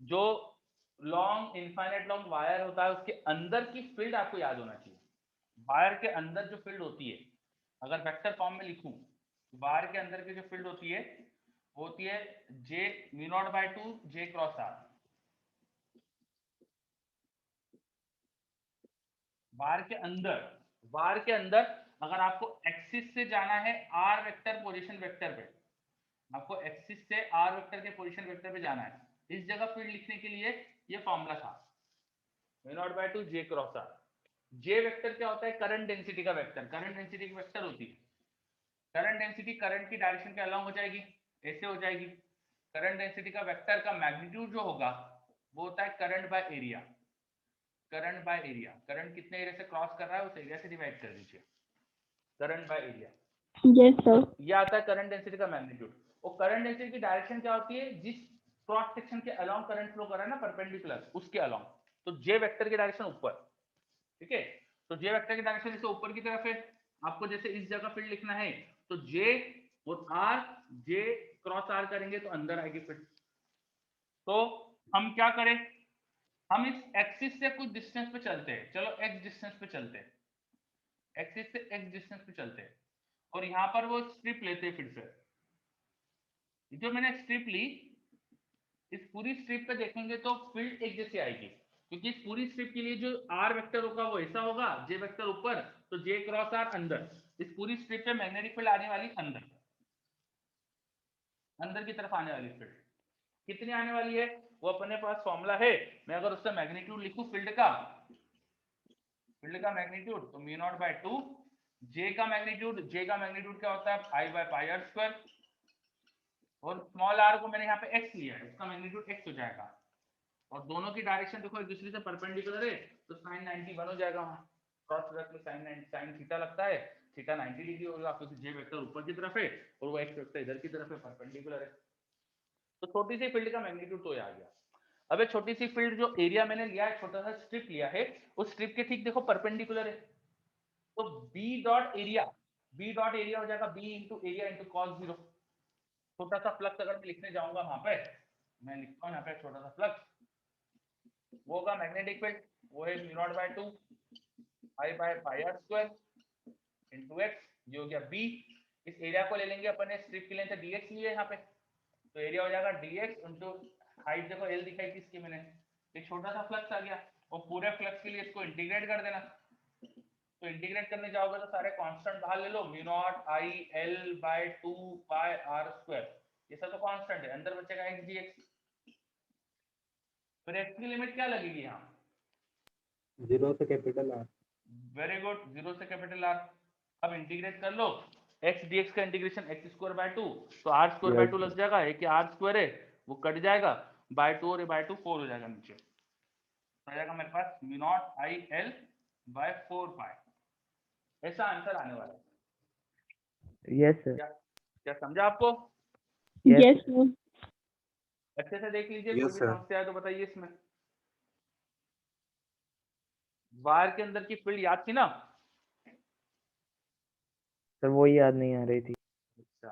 जो लॉन्ग इनफाइनाइट लॉन्ग वायर होता है उसके अंदर की फील्ड आपको याद होना चाहिए। वायर के अंदर जो फील्ड होती है, अगर वेक्टर फॉर्म में लिखूं, वायर के अंदर की जो फील्ड होती है वो होती है J mu naught by 2 J cross R. Wire के अंदर अगर आपको एक्सिस से जाना है आर वेक्टर पोजीशन वेक्टर पे, आपको एक्सिस से आर वेक्टर के पोजीशन वेक्टर पे जाना है, इस जगह फील्ड लिखने के लिए ये फॉर्मूला था mu naught by 2 J cross R. J vector क्या होता है? करंट डेंसिटी का वेक्टर। करंट डेंसिटी की वेक्टर होती है, करंट डेंसिटी करंट की डायरेक्शन के अलोंग हो जाएगी, ऐसे हो जाएगी। करंट डेंसिटी का वेक्टर का मैग्नीट्यूड जो होगा वो होता है current by area. Current by area, current कितने एरिया से क्रॉस कर रहा है उस एरिया से डिवाइड कर दीजिए, current by area. Yes, sir. तो ये आता है करंट डेंसिटी का मैग्नीट्यूड। और करंट डेंसिटी की डायरेक्शन क्या होती है? जिस क्रॉस सेक्शन के अलोंग करंट फ्लो कर रहा है ना परपेंडिकुलर, उसके अलोंग। तो जे वेक्टर की डायरेक्शन ऊपर, ठीक है। तो जे वेक्टर की डायरेक्शन जैसे ऊपर की तरफ है, आपको जैसे इस जगह फील्ड लिखना है तो जे और आर, जे क्रॉस आर करेंगे तो अंदर आएगी फील्ड। तो हम क्या करें? हम इस एक्सिस से कुछ डिस्टेंस पे चलते हैं, चलो एक्स डिस्टेंस पे चलते हैं, एक्सिस से एक्स डिस्टेंस पे चलते हैं और यहाँ पर वो स्ट्रिप लेते हैं। फिर से जो मैंने स्ट्रिप ली, इस पूरी स्ट्रिप पे देखेंगे तो फील्ड एक जैसी आएगी, क्योंकि इस पूरी स्ट्रिप के लिए जो आर वेक्टर होगा वो ऐसा होगा, जे वेक्टर ऊपर तो जे क्रॉस आर अंदर। इस पूरी स्ट्रिप पे मैग्नेटिक फील्ड आने वाली अंदर, अंदर की तरफ आने वाली फील्ड कितनी आने वाली है वो अपने पास फॉर्मूला है। मैं अगर उसका मैग्नीट्यूड लिखूं फील्ड का मैग्नीट्यूड, तो म्यू नॉट बाय 2 जे का मैग्नीट्यूड क्या होता है? Pi by pi R square. और स्मॉल आर को मैंने यहाँ पे एक्स लिया है, इसका मैग्नीट्यूड एक्स हो जाएगा। और दोनों की डायरेक्शन देखो एक दूसरे से परपेंडिकुलर है, तो साइन 90 बन हो जाएगा। वहां क्रॉस प्रोडक्ट में साइन थीटा लगता है, थीटा 90 डिग्री होगा, क्योंकि जे वेक्टर ऊपर की तरफ है और वो एक्स वेक्टर इधर की तरफ है, परपेंडिकुलर है। तो छोटी सी फील्ड का मैग्नीट्यूड तो आ गया। अब एक छोटी सी फील्ड जो एरिया मैंने लिया है, छोटा सा स्ट्रिप लिया है, उस स्ट्रिप के ठीक देखो परपेंडिकुलर है, तो बी डॉट एरिया हो जाएगा B into area into cos 0। छोटा सा फ्लक्स अगर मैं लिखने जाऊंगा वहां पे, मैं लिखता हूँ यहाँ पे छोटा सा फ्लक्स, वो होगा मैग्नेटिक फील्ड, वो है mu naught by 2 pi by pi R square into X, ये हो गया बी। इस एरिया को ले लेंगे अपन ने, स्ट्रिप की लेंथ dx लिए यहाँ पे, तो एरिया हो जाएगा dx इनटू हाइट देखो l दिखाई थी इसकी मैंने, एक छोटा सा फ्लक्स आ गया। और पूरे फ्लक्स के लिए इसको इंटीग्रेट कर देना, तो इंटीग्रेट करने जाओगे तो सारे कांस्टेंट बाहर ले लो, mu naught I L by 2 pi R square, ये सब तो कांस्टेंट है, अंदर बचेगा x dx। फिर x की लिमिट क्या लगेगी यहाँ? 0 से कैपिटल आर। वेरी गुड, 0 से कैपिटल आर। अब इंटीग्रेट कर लो, x dx का इंटीग्रेशन x स्क्वायर बाय 2, तो r स्क्वायर बाय 2 लग जाएगा, एक r स्क्वायर है वो कट जाएगा, बाय 2 और बाय 2 4 हो जाएगा नीचे, तो आ जाएगा मेरे पास mu naught I L by 4 pi. ऐसा आंसर आने वाला है। Yes sir. क्या समझा आपको? Yes, sir. अच्छे से देख लीजिए, Yes, कोई भी sir. समस्या है तो बताइए। इसमें वायर के अंदर की फील्ड याद थी ना? सर वो याद नहीं आ रही थी। अच्छा,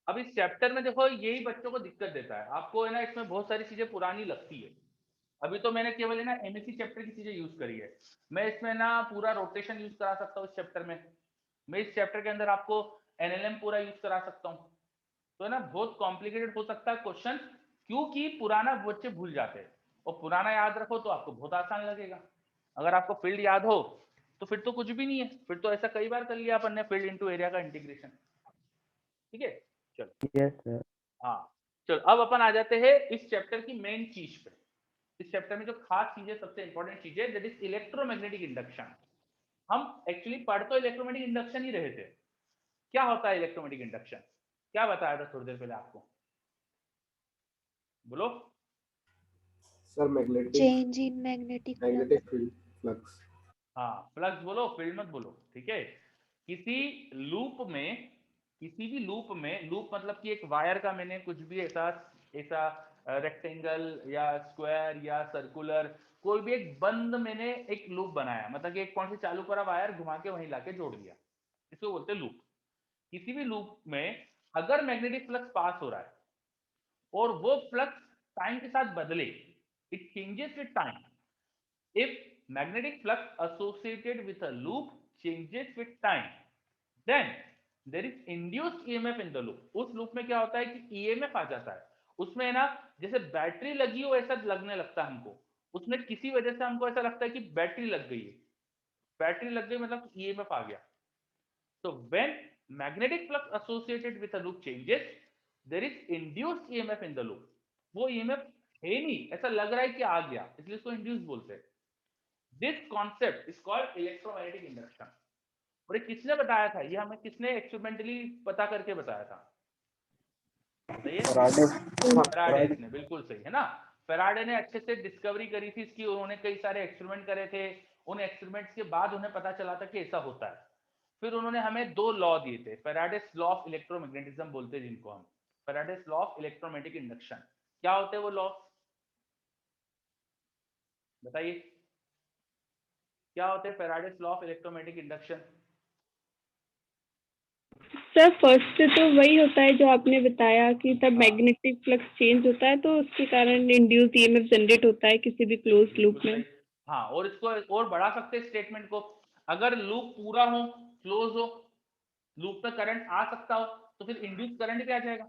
अब इस चैप्टर में देखो यही बच्चों को दिक्कत देता है, आपको है ना इसमें बहुत सारी चीजें पुरानी लगती है। अभी तो मैंने केवल है ना एमएससी चैप्टर की चीजें यूज करी है, मैं इसमें ना पूरा रोटेशन यूज करा सकता हूँ इस चैप्टर में, मैं इस चैप्टर के अंदर आपको एनएलएम पूरा यूज करा सकता हूँ। तो है ना बहुत कॉम्प्लिकेटेड हो सकता है क्वेश्चन, क्योंकि पुराना बच्चे भूल जाते हैं, और पुराना याद रखो तो आपको बहुत आसान लगेगा। अगर आपको फील्ड याद हो तो फिर तो कुछ भी नहीं है, फिर तो ऐसा कई बार कर लिया अपन ने फील्ड इनटू एरिया का इंटीग्रेशन। ठीक है, चलो। Yes sir. हाँ, चलो अब अपन आ जाते हैं इस चैप्टर की मेन चीज पे। इस चैप्टर में जो खास चीज है, सबसे इंपॉर्टेंट चीज है, दैट इज इलेक्ट्रोमैग्नेटिक इंडक्शन। हम एक्चुअली पढ़ तो इलेक्ट्रोमैग्नेटिक इंडक्शन ही रहे थे। क्या होता है इलेक्ट्रोमैग्नेटिक इंडक्शन? क्या बताया था थोड़ी देर पहले आपको? बोलो। Sir magnetic change in magnetic field flux. हाँ, फ्लक्स बोलो, फील्ड मत बोलो, ठीक है। किसी भी लूप में, लूप मतलब कि एक वायर का मैंने कुछ भी ऐसा रेक्टेंगल या स्क्वायर या सर्कुलर कोई भी एक बंद मैंने एक लूप बनाया, मतलब कि एक पॉइंट से चालू करा वायर घुमा के वहीं लाके जोड़ दिया, इसको बोलते हैं लूप। किसी भी लूप में अगर मैग्नेटिक फ्लक्स पास हो रहा है और वो फ्लक्स टाइम के साथ बदले, it changes with time, if magnetic flux associated with a loop changes with time, then there is induced EMF in the loop. उस लूप में क्या होता है कि EMF आ जाता है, उसमें है ना, जैसे बैटरी लगी हो ऐसा लगने लगता है हमको, उसमें किसी वजह से हमको ऐसा लगता है कि बैटरी लग गई है, बैटरी लग गई मतलब EMF आ गया. So when magnetic flux associated with a loop changes, there is induced EMF in the loop. वो EMF है नहीं, ऐसा लग रहा है कि आ गया, इसलिए इसको इंड्यूस बोलते हैं. This concept is called electromagnetic induction. और ये किसने बताया था, ये हमें किसने एक्सपेरिमेंटली पता करके बताया था, बताइए. फेराडे ने, बिल्कुल सही है ना. फेराडे ने अच्छे से डिस्कवरी करी थी इसकी, उन्होंने कई सारे एक्सपेरिमेंट करे थे, उन एक्सपेरिमेंट्स के बाद उन्हें पता चला था कि ऐसा होता है. फिर उन्होंने हमें दो लॉ दिए थे, फेराडेस लॉ ऑफ इलेक्ट्रोमैग्नेटिज्म बोलते हैं जिनको हम, Faraday's law of electromagnetic induction. क्या होते हैं वो लॉ, बताइए क्या होते हैं Faraday's law of electromagnetic induction. Sir first तो वही होता है जो आपने बताया कि तब हाँ. मैग्नेटिक फ्लक्स चेंज होता है तो उसके कारण इंड्यूस ईएमएफ जनरेट होता है किसी भी क्लोज लूप में. हाँ, और इसको और बढ़ा सकते हैं स्टेटमेंट को, अगर लूप पूरा हो, क्लोज हो, लूप में करंट आ सकता हो, तो फिर इंड्यूस करंट भी आ जाएगा.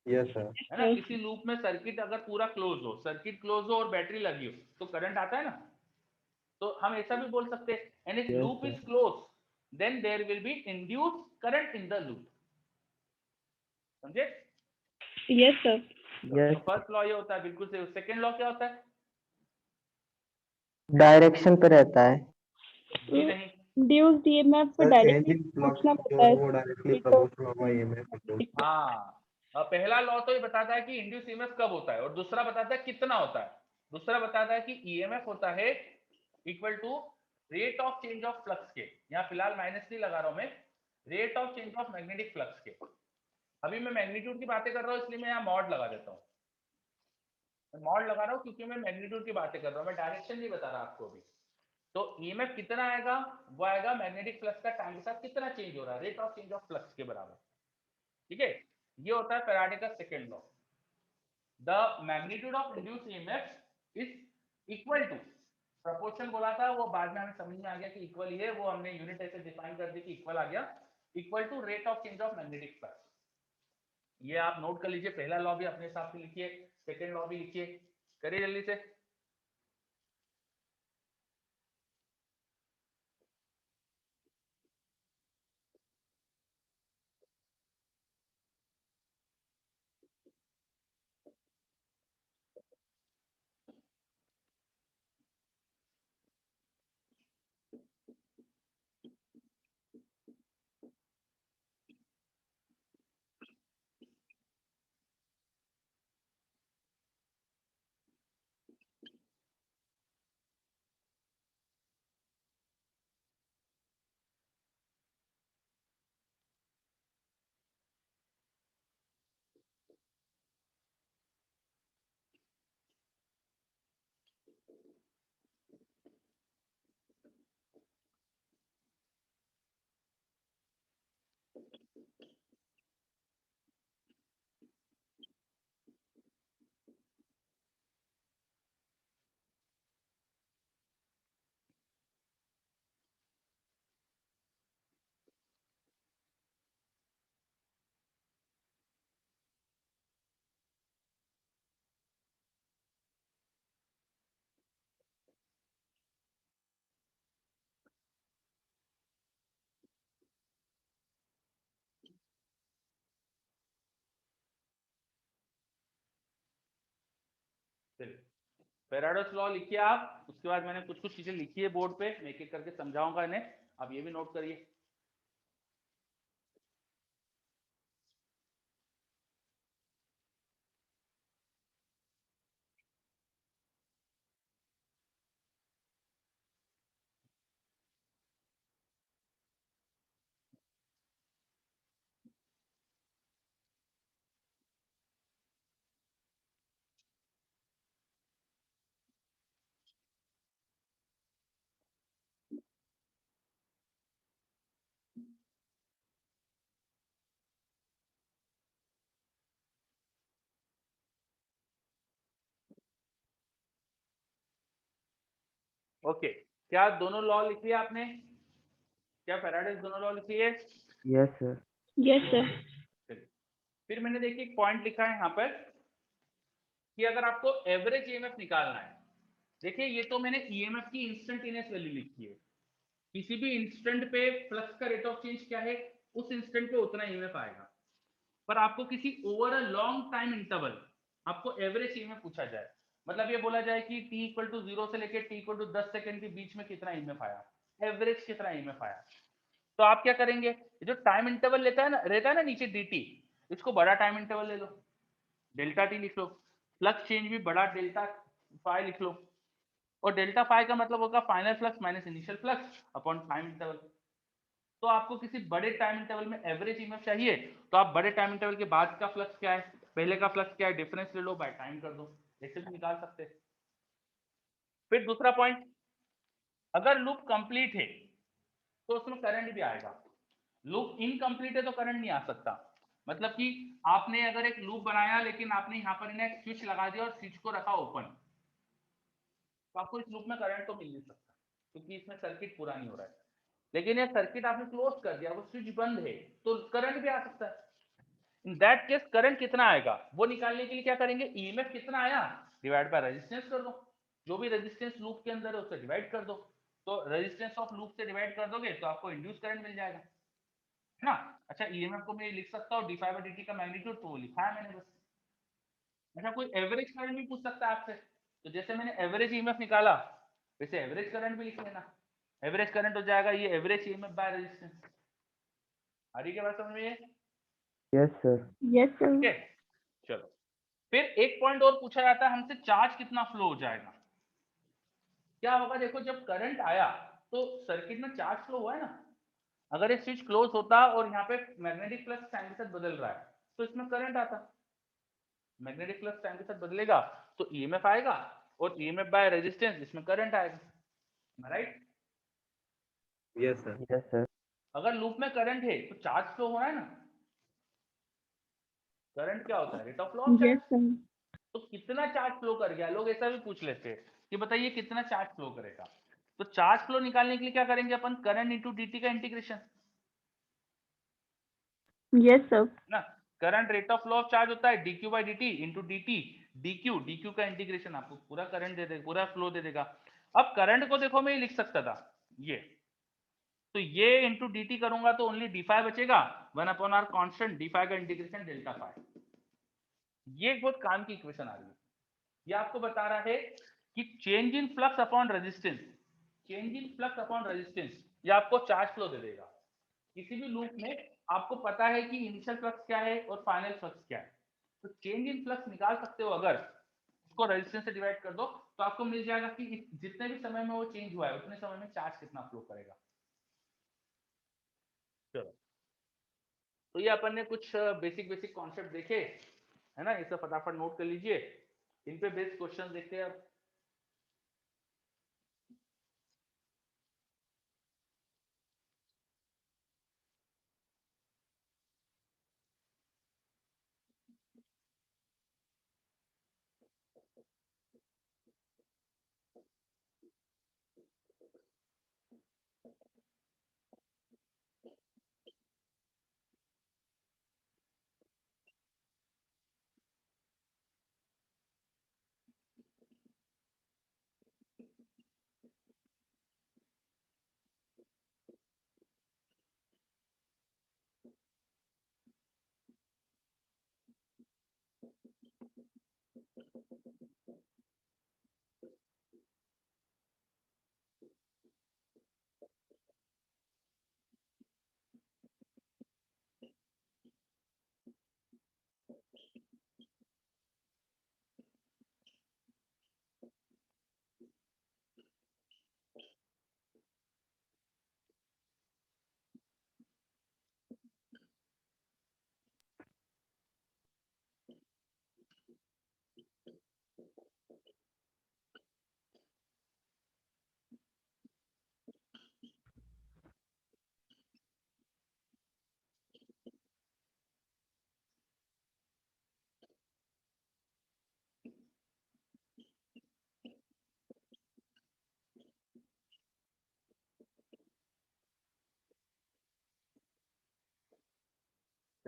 Yes sir. है ना, किसी लूप में सर्किट अगर पूरा क्लोज हो, सर्किट क्लोज हो और बैटरी लगी हो, तो करंट आता है ना. तो हम ऐसा भी बोल सकते हैं, and if loop is close then there will be induced current in the loop. समझे? Yes sir. Yes. First law ये होता है, बिल्कुल सही. सेकंड लॉ क्या होता है? डायरेक्शन पे रहता है. जी नहीं. इंड्यूस्ड ईएमएफ पे sir change directly in flux पूछना जो पड़ता है है. वो डायरेक्टली प्रोपोर्शनल होगा ईएमएफ इंड्यूस. हाँ, पहला लॉ तो ये बताता है कि इंड्यूस ईएमएफ कब होता है, और दूसरा बताता है कितना होता है. दूसरा बताता है कि ईएमएफ होता है equal to rate of change of flux के, यहाँ फिलहाल माइनस नहीं लगा रहा हूं मैं, rate of change of magnetic flux के. अभी मैं मैग्नीट्यूड की बातें कर रहा हूँ इसलिए मैं यहाँ मॉड लगा देता हूँ. मैं मॉड लगा रहा हूँ क्योंकि मैं मैग्नीट्यूड की बातें कर रहा हूँ, मैं डायरेक्शन नहीं बता रहा आपको अभी. तो ईएमएफ कितना आएगा, वो आएगा मैग्नेटिक फ्लक्स का टाइम के साथ कितना चेंज हो रहा है, rate of change of flux के बराबर. ठीक है, ये होता है फैराडे का second law. The magnitude of induced EMF is equal to, proportion बोला था वो बाद में हमें समझ में आ गया कि इक्वल ही है, वो हमने यूनिट ऐसे डिफाइन कर दी कि इक्वल आ गया, equal to rate of change of magnetic flux. ये आप नोट कर लीजिए, पहला लॉ भी अपने हिसाब से लिखिए, सेकंड लॉ भी लिखिए, करिए जल्दी से. फेराडेस लॉ लिखिए आप, उसके बाद मैंने कुछ कुछ चीजें लिखी है बोर्ड पे, मैं एक एक करके समझाऊंगा इन्हें, आप ये भी नोट करिए. ओके, क्या दोनों लॉ लिख लिया आपने? क्या फैराडेज दोनों लॉ लिख लिए? Yes sir. Yes, sir. फिर मैंने देखिए एक पॉइंट लिखा है यहाँ पर कि अगर आपको एवरेज ईएमएफ निकालना है, देखिए ये तो मैंने ईएमएफ की इंस्टेंटेनियस वैल्यू लिखी है। किसी भी इंस्टेंट पे फ्लक्स का रेट ऑफ चेंज क्या है, उस इंस्टेंट पे उतना ईएमएफ आएगा। पर आपको किसी over a long time interval आपको एवरेज ईएमएफ पूछा जाए, मतलब ये बोला जाए कि t इक्वल टू 0 से लेके t इक्वल टू 10 सेकंड के बीच में कितना ईएमएफ आया, एवरेज कितना ईएमएफ आया, तो आप क्या करेंगे, जो टाइम इंटरवल रहता है ना नीचे dt, इसको बड़ा टाइम इंटरवल ले लो, डेल्टा टी लिख लो, फ्लक्स चेंज भी बड़ा डेल्टा फाई लिख लो, और डेल्टा फाई का मतलब होगा final flux minus initial flux upon time interval. तो आपको किसी बड़े टाइम इंटरवल में एवरेज ईएमएफ चाहिए, तो आप बड़े टाइम इंटरवल के बाद का फ्लक्स क्या है, पहले का फ्लक्स क्या है, डिफरेंस ले लो, बाय टाइम कर दो, ऐसे भी निकाल सकते हैं। फिर दूसरा पॉइंट, अगर लूप कंप्लीट है तो उसमें करंट भी आएगा, लूप इनकम्प्लीट है तो करंट नहीं आ सकता। मतलब कि आपने अगर एक लूप बनाया लेकिन आपने यहाँ पर इन्हें स्विच लगा दिया और स्विच को रखा ओपन, तो आपको इस लूप में करंट तो मिल नहीं सकता, क्योंकि इसमें सर्किट पूरा नहीं हो रहा है। लेकिन ये सर्किट आपने क्लोज कर दिया, वो स्विच बंद है, तो करंट भी आ सकता है। इन दैट केस करंट कितना आएगा वो निकालने के लिए क्या करेंगे, ईएमएफ कितना आया डिवाइड बाय रेजिस्टेंस कर दो, जो भी रेजिस्टेंस लूप के अंदर है उससे डिवाइड कर दो, तो रेजिस्टेंस ऑफ लूप से डिवाइड कर दोगे तो आपको इंड्यूस करंट मिल जाएगा, है ना। अच्छा, ईएमएफ को मैं लिख सकता हूँ d∅dt का मैग्नीट्यूड, तो वो लिखा है मैंने बस। अच्छा, कोई एवरेज करंट भी पूछ सकता है आपसे, तो जैसे मैंने एवरेज ईएमएफ निकाला वैसे एवरेज करंट भी लिख लेना, एवरेज करंट हो जाएगा ये एवरेज ईएमएफ बाय रेजिस्टेंस। आ रही क्या बात समझ में ये? Yes sir. Yes, sir. ठीक है, चलो। फिर एक पॉइंट और पूछा जाता है हमसे, चार्ज कितना फ्लो हो जाएगा। क्या होगा, देखो जब करंट आया तो सर्किट में चार्ज फ्लो हुआ है ना, अगर ये स्विच क्लोज होता और यहाँ पे मैग्नेटिक फ्लक्स टाइम के साथ बदल रहा है तो इसमें करंट आता, मैग्नेटिक फ्लक्स टाइम के साथ बदलेगा तो ईएमएफ आएगा, और ईएमएफ बाय रेजिस्टेंस इसमें करंट आएगा, right. Yes sir. Yes sir. अगर लूप में करंट है तो चार्ज फ्लो हो रहा है ना, करंट क्या होता है, rate of flow of Yes, charge. sir. तो कितना चार्ज फ्लो कर गया, लोग ऐसा भी पूछ लेते हैं कि बताइए कितना चार्ज फ्लो करेगा। तो चार्ज फ्लो निकालने के लिए क्या करेंगे अपन, करंट इंटू dt का इंटीग्रेशन, Yes, sir. ना। Current rate of flow of charge होता है dq by dt into dt, dq का इंटीग्रेशन आपको पूरा करंट दे देगा, पूरा फ्लो दे देगा। अब करंट को देखो मैं ये लिख सकता था ये, तो ये इंटू dt करूंगा तो ओनली d फाई बचेगा, 1/r कांस्टेंट d फाई का इंटीग्रेशन डेल्टा फाई। ये एक बहुत काम की इक्वेशन आ रही है, ये आपको बता रहा है कि change in flux upon resistance, change in flux upon resistance ये आपको चार्ज फ्लो दे देगा। किसी भी लूप में आपको पता है कि इनिशियल फ्लक्स क्या है और फाइनल फ्लक्स क्या है, तो चेंज इन फ्लक्स निकाल सकते हो, अगर उसको रेजिस्टेंस से डिवाइड कर दो तो आपको मिल जाएगा कि जितने भी समय में वो चेंज हुआ है उतने समय में चार्ज कितना फ्लो करेगा। चलो, तो ये अपन ने कुछ बेसिक बेसिक कॉन्सेप्ट देखे, है ना, इसे फटाफट नोट कर लीजिए, इन पे बेस्ड क्वेश्चन देखते हैं अब।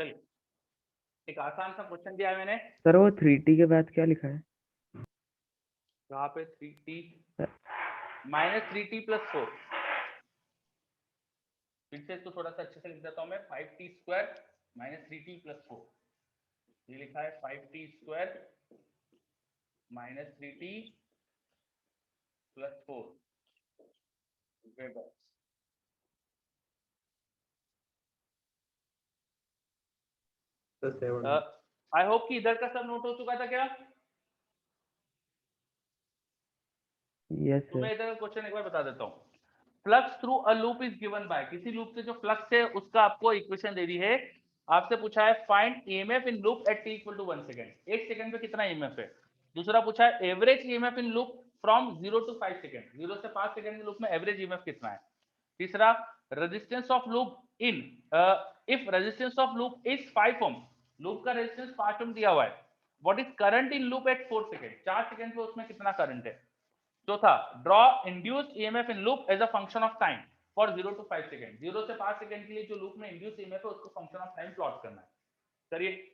चलिए, एक आसान सा क्वेश्चन दिया है मैंने, सर वो 3t के बाद क्या लिखा है? यहाँ पे 3t माइनस 3t प्लस 4, फिर से इसको थोड़ा सा अच्छे से लिख देता हूँ मैं, 5t square minus 3t plus 4, ये लिखा है 5t square minus 3t plus 4 weber. I hope कि इधर का सब नोट हो चुका था क्या? यस तो मैं सर। इधर का क्वेश्चन एक बार बता देता हूँ। Flux through a loop is given by, किसी लूप से जो फ्लक्स है उसका आपको इक्वेशन दे दी है, आपसे पूछा है find EMF in loop at t equal to 1 second, 1 second पे कितना ईएमएफ है। दूसरा पूछा है average EMF in loop from 0 to 5 second, 0 से 5 सेकंड के लूप में एवरेज ईएमएफ कितना है। तीसरा resistance of loop in if resistance of loop is 5 ohm, loop का रेजिस्टेंस 5 ओम दिया हुआ है, what is current in loop at 4 second, 4 second पे उसमें कितना करंट है। चौथा draw induced EMF in loop as a function of time for 0 to 5 second, 0 से 5 सेकंड के लिए जो लूप में इंड्यूस्ड ईएमएफ है उसको फंक्शन ऑफ टाइम प्लॉट करना है। करिए।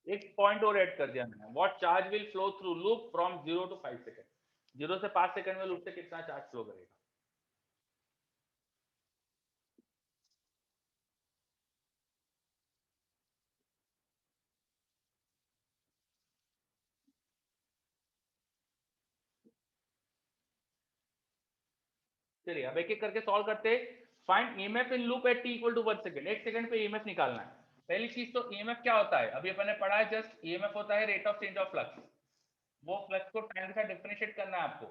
एक पॉइंट और ऐड कर दिया मैंने, what charge will flow through loop from 0 to 5 second, 0 से 5 सेकंड में लूप से कितना चार्ज फ्लो करेगा। चलिए अब एक एक करके सॉल्व करते हैं। Find EMF in loop at t equal to 1 second, 1 second पे ईएमएफ निकालना है। पहली चीज तो ईएमएफ क्या होता है, अभी अपन ने पढ़ा है, जस्ट ईएमएफ होता है rate of change of flux, वो फ्लक्स को टाइम के साथ डिफरेंशिएट करना है आपको,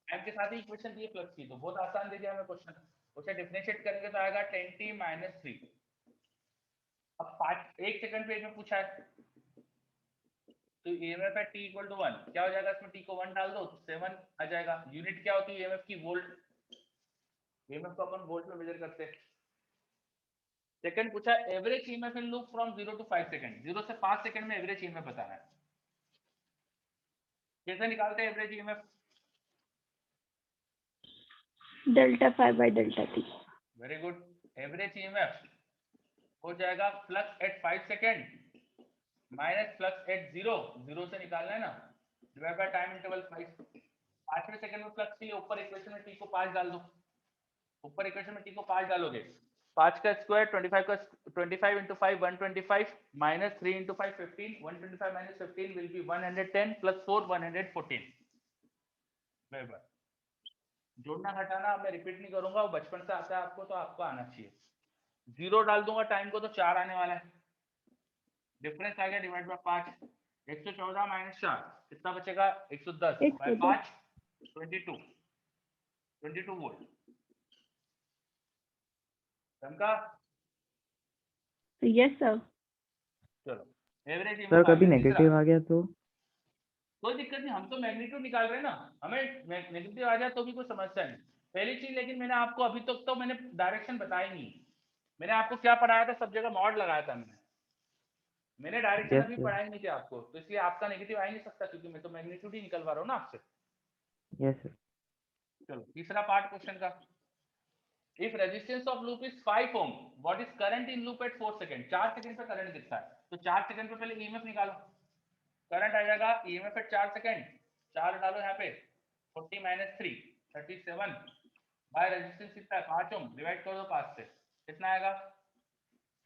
टाइम के साथ ही इक्वेशन दी है फ्लक्स की, तो बहुत आसान दे दिया हमें क्वेश्चन, उसे डिफरेंशिएट करेंगे तो आएगा 10t माइनस 3। अब 1 सेकंड पे में पूछा है तो ईएमएफ है t इक्वल टू 1, क्या हो जाएगा, इसमें t को 1 डाल दो तो 7 आ जाएगा। यूनिट क्या होती है ईएमएफ की, वोल्ट, ईएमएफ को अपन वोल्ट में मेजर करते हैं। सेकंड पूछा average EMF in loop from 0 to 5 second, 0 से 5 सेकंड में एवरेज ईएमएफ बताना है। कैसे निकालते हैं average EMF, delta phi by delta t. Very good. Average EMF हो जाएगा flux at 5 second minus flux at 0, 0 से निकालना है ना, डिवाइड बाय टाइम इंटरवल 5, 5वें सेकंड में फ्लक्स के लिए ऊपर इक्वेशन में t को 5 डाल दो, ऊपर इक्वेशन में t को 5 डालोगे, 5 का स्क्वायर 25 का 25 into 5 125 minus 3 into 5 15, 125 minus 15 will be 110 plus 4 114 weber. जोड़ना घटाना मैं रिपीट नहीं करूंगा, वो बचपन से आता है आपको तो आपको आना चाहिए। 0 डाल दूंगा टाइम को तो 4 आने वाला है, डिफरेंस आ गया डिवाइड बाय 5, 114 माइनस 4 कितना बचेगा, 110 बाय 5 22 वोल्ट। का Yes, sir. चलो एवरेज सर कभी नेगेटिव आ गया तो कोई दिक्कत नहीं, हम तो मैग्नीट्यूड निकाल रहे हैं ना, हमें नेगेटिव आ जाए तो भी कोई समस्या नहीं। पहली चीज लेकिन मैंने आपको अभी तक तो मैंने डायरेक्शन बताई नहीं, मैंने आपको क्या पढ़ाया था, सब जगह मॉड लगाया था मैंने डायरेक्शन यस अभी सर। पढ़ाई नहीं थी आपको, तो इसलिए आपका नेगेटिव आ ही नहीं सकता क्योंकि मैं तो मैग्नीट्यूड ही निकलवा रहा हूँ ना आपसे। Yes sir. चलो तीसरा पार्ट क्वेश्चन का, if resistance of loop is 5 ohm, what is current in loop at 4 second, 4 second पे करंट दिखता है, तो 4 सेकंड पे पहले ईएमएफ निकालो, करंट आ जाएगा ईएमएफ एट 4 सेकंड, 4 डालो यहाँ पे 40 माइनस 3 37 बाय रेजिस्टेंस कितना है 5 ओम, डिवाइड कर दो 5 से कितना आएगा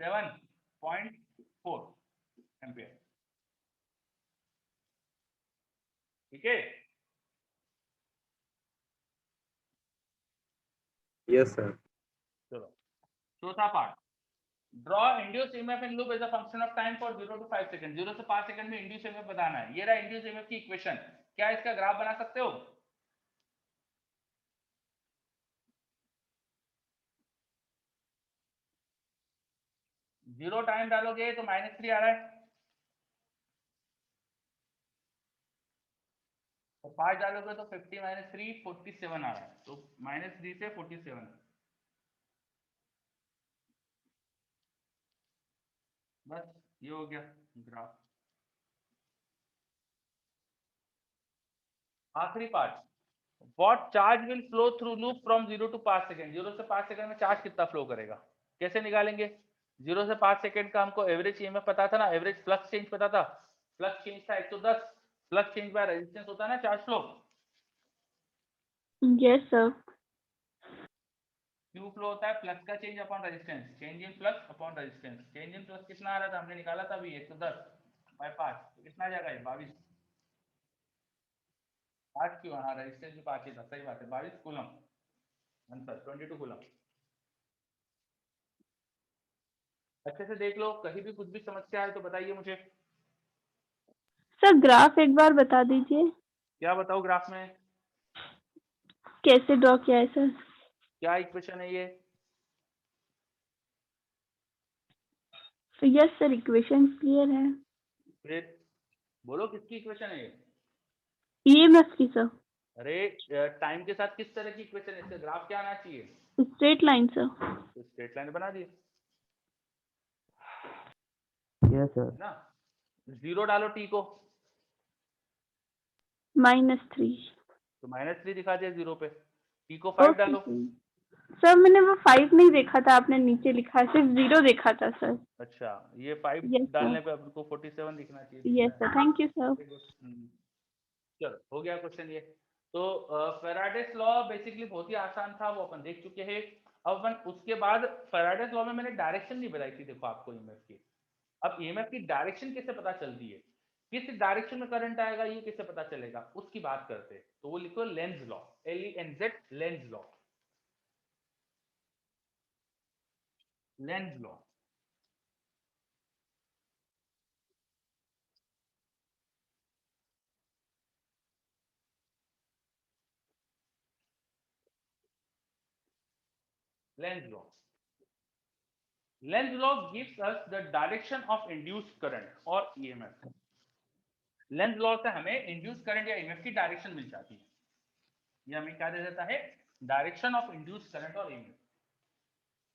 7.4 एम्पियर। ठीक है, यस सर। चलो चौथा part, draw induce EMF in loop as a function of time for 0 to 5 second. 0 से 5 सेकंड में इंड्यूस ईएमएफ बताना है। ये रहा इंड्यूस ईएमएफ की इक्वेशन। क्या इसका ग्राफ बना सकते हो? जीरो टाइम डालोगे तो -3 आ रहा है, तो 5 डालोगे तो 50 - 3 47 आ रहा है, तो -3 से 47। बस ये हो गया ग्राफ। आखिरी part, what charge will flow through loop from 0 to 5 second. 0 से 5 सेकंड में चार्ज कितना फ्लो करेगा, कैसे निकालेंगे? 0 से 5 सेकंड का हमको एवरेज ईएमएफ पता था ना, एवरेज फ्लक्स चेंज पता था। फ्लक्स चेंज था 110, फ्लक्स चेंज बाय रेजिस्टेंस होता है ना charge flow. Yes, sir. Q flow होता है फ्लक्स का change upon resistance, change in flux upon resistance. Change in flux कितना आ रहा था, हमने निकाला था अभी 110 बाय 5, तो कितना आ जाएगा? 22। 5 क्यों? हाँ रेजिस्टेंस भी 5 ही था, सही बात है। 22 कूलम आंसर, 22 कूलम। अच्छे से देख लो, कहीं भी कुछ भी समस्या है तो बताइए मुझे। सर ग्राफ एक बार बता दीजिए, क्या बताओ ग्राफ में? कैसे ड्रॉ किया है सर? क्या इक्वेशन है ये? यस सर, इक्वेशन क्लियर है। फिर बोलो किसकी इक्वेशन है ये? ईएमएफ की सर। अरे टाइम के साथ किस तरह की इक्वेशन है? इसका ग्राफ क्या आना चाहिए? Straight line sir. तो स्ट्रेट लाइन बना दिए यस सर। ना। जीरो डालो टी को, -3। तो -3 दिखा दिया जीरो पे। टी को 5 डालो। सर मैंने वो 5 नहीं देखा था, आपने नीचे लिखा है, सिर्फ 0 देखा था सर। अच्छा, ये 5 यस डालने सर। पे आपको 47 दिखना चाहिए। Yes sir, thank you sir. चलो हो गया क्वेश्चन ये। तो फेराडेस लॉ बेसिकली बहुत ही आसान था, वो अपन देख चुके हैं। अब अपन उसके बाद फेराडेस लॉ में मैंने डायरेक्शन नहीं बताई थी देखो आपको ईएमएफ की। अब ईएमएफ की डायरेक्शन कैसे पता चलती है, किस डायरेक्शन में करंट आएगा ये कैसे पता चलेगा, उसकी बात करते हैं। तो वो लिखो Lenz law, LENZ, Lenz law. Lenz law Lenz law Lenz law gives us the direction of induced current और EMF। Lenz law से हमें इंड्यूस करंट या ईएमएफ की डायरेक्शन मिल जाती है। ये हमें क्या दे देता है? डायरेक्शन ऑफ इंड्यूस करंट और ईएमएफ।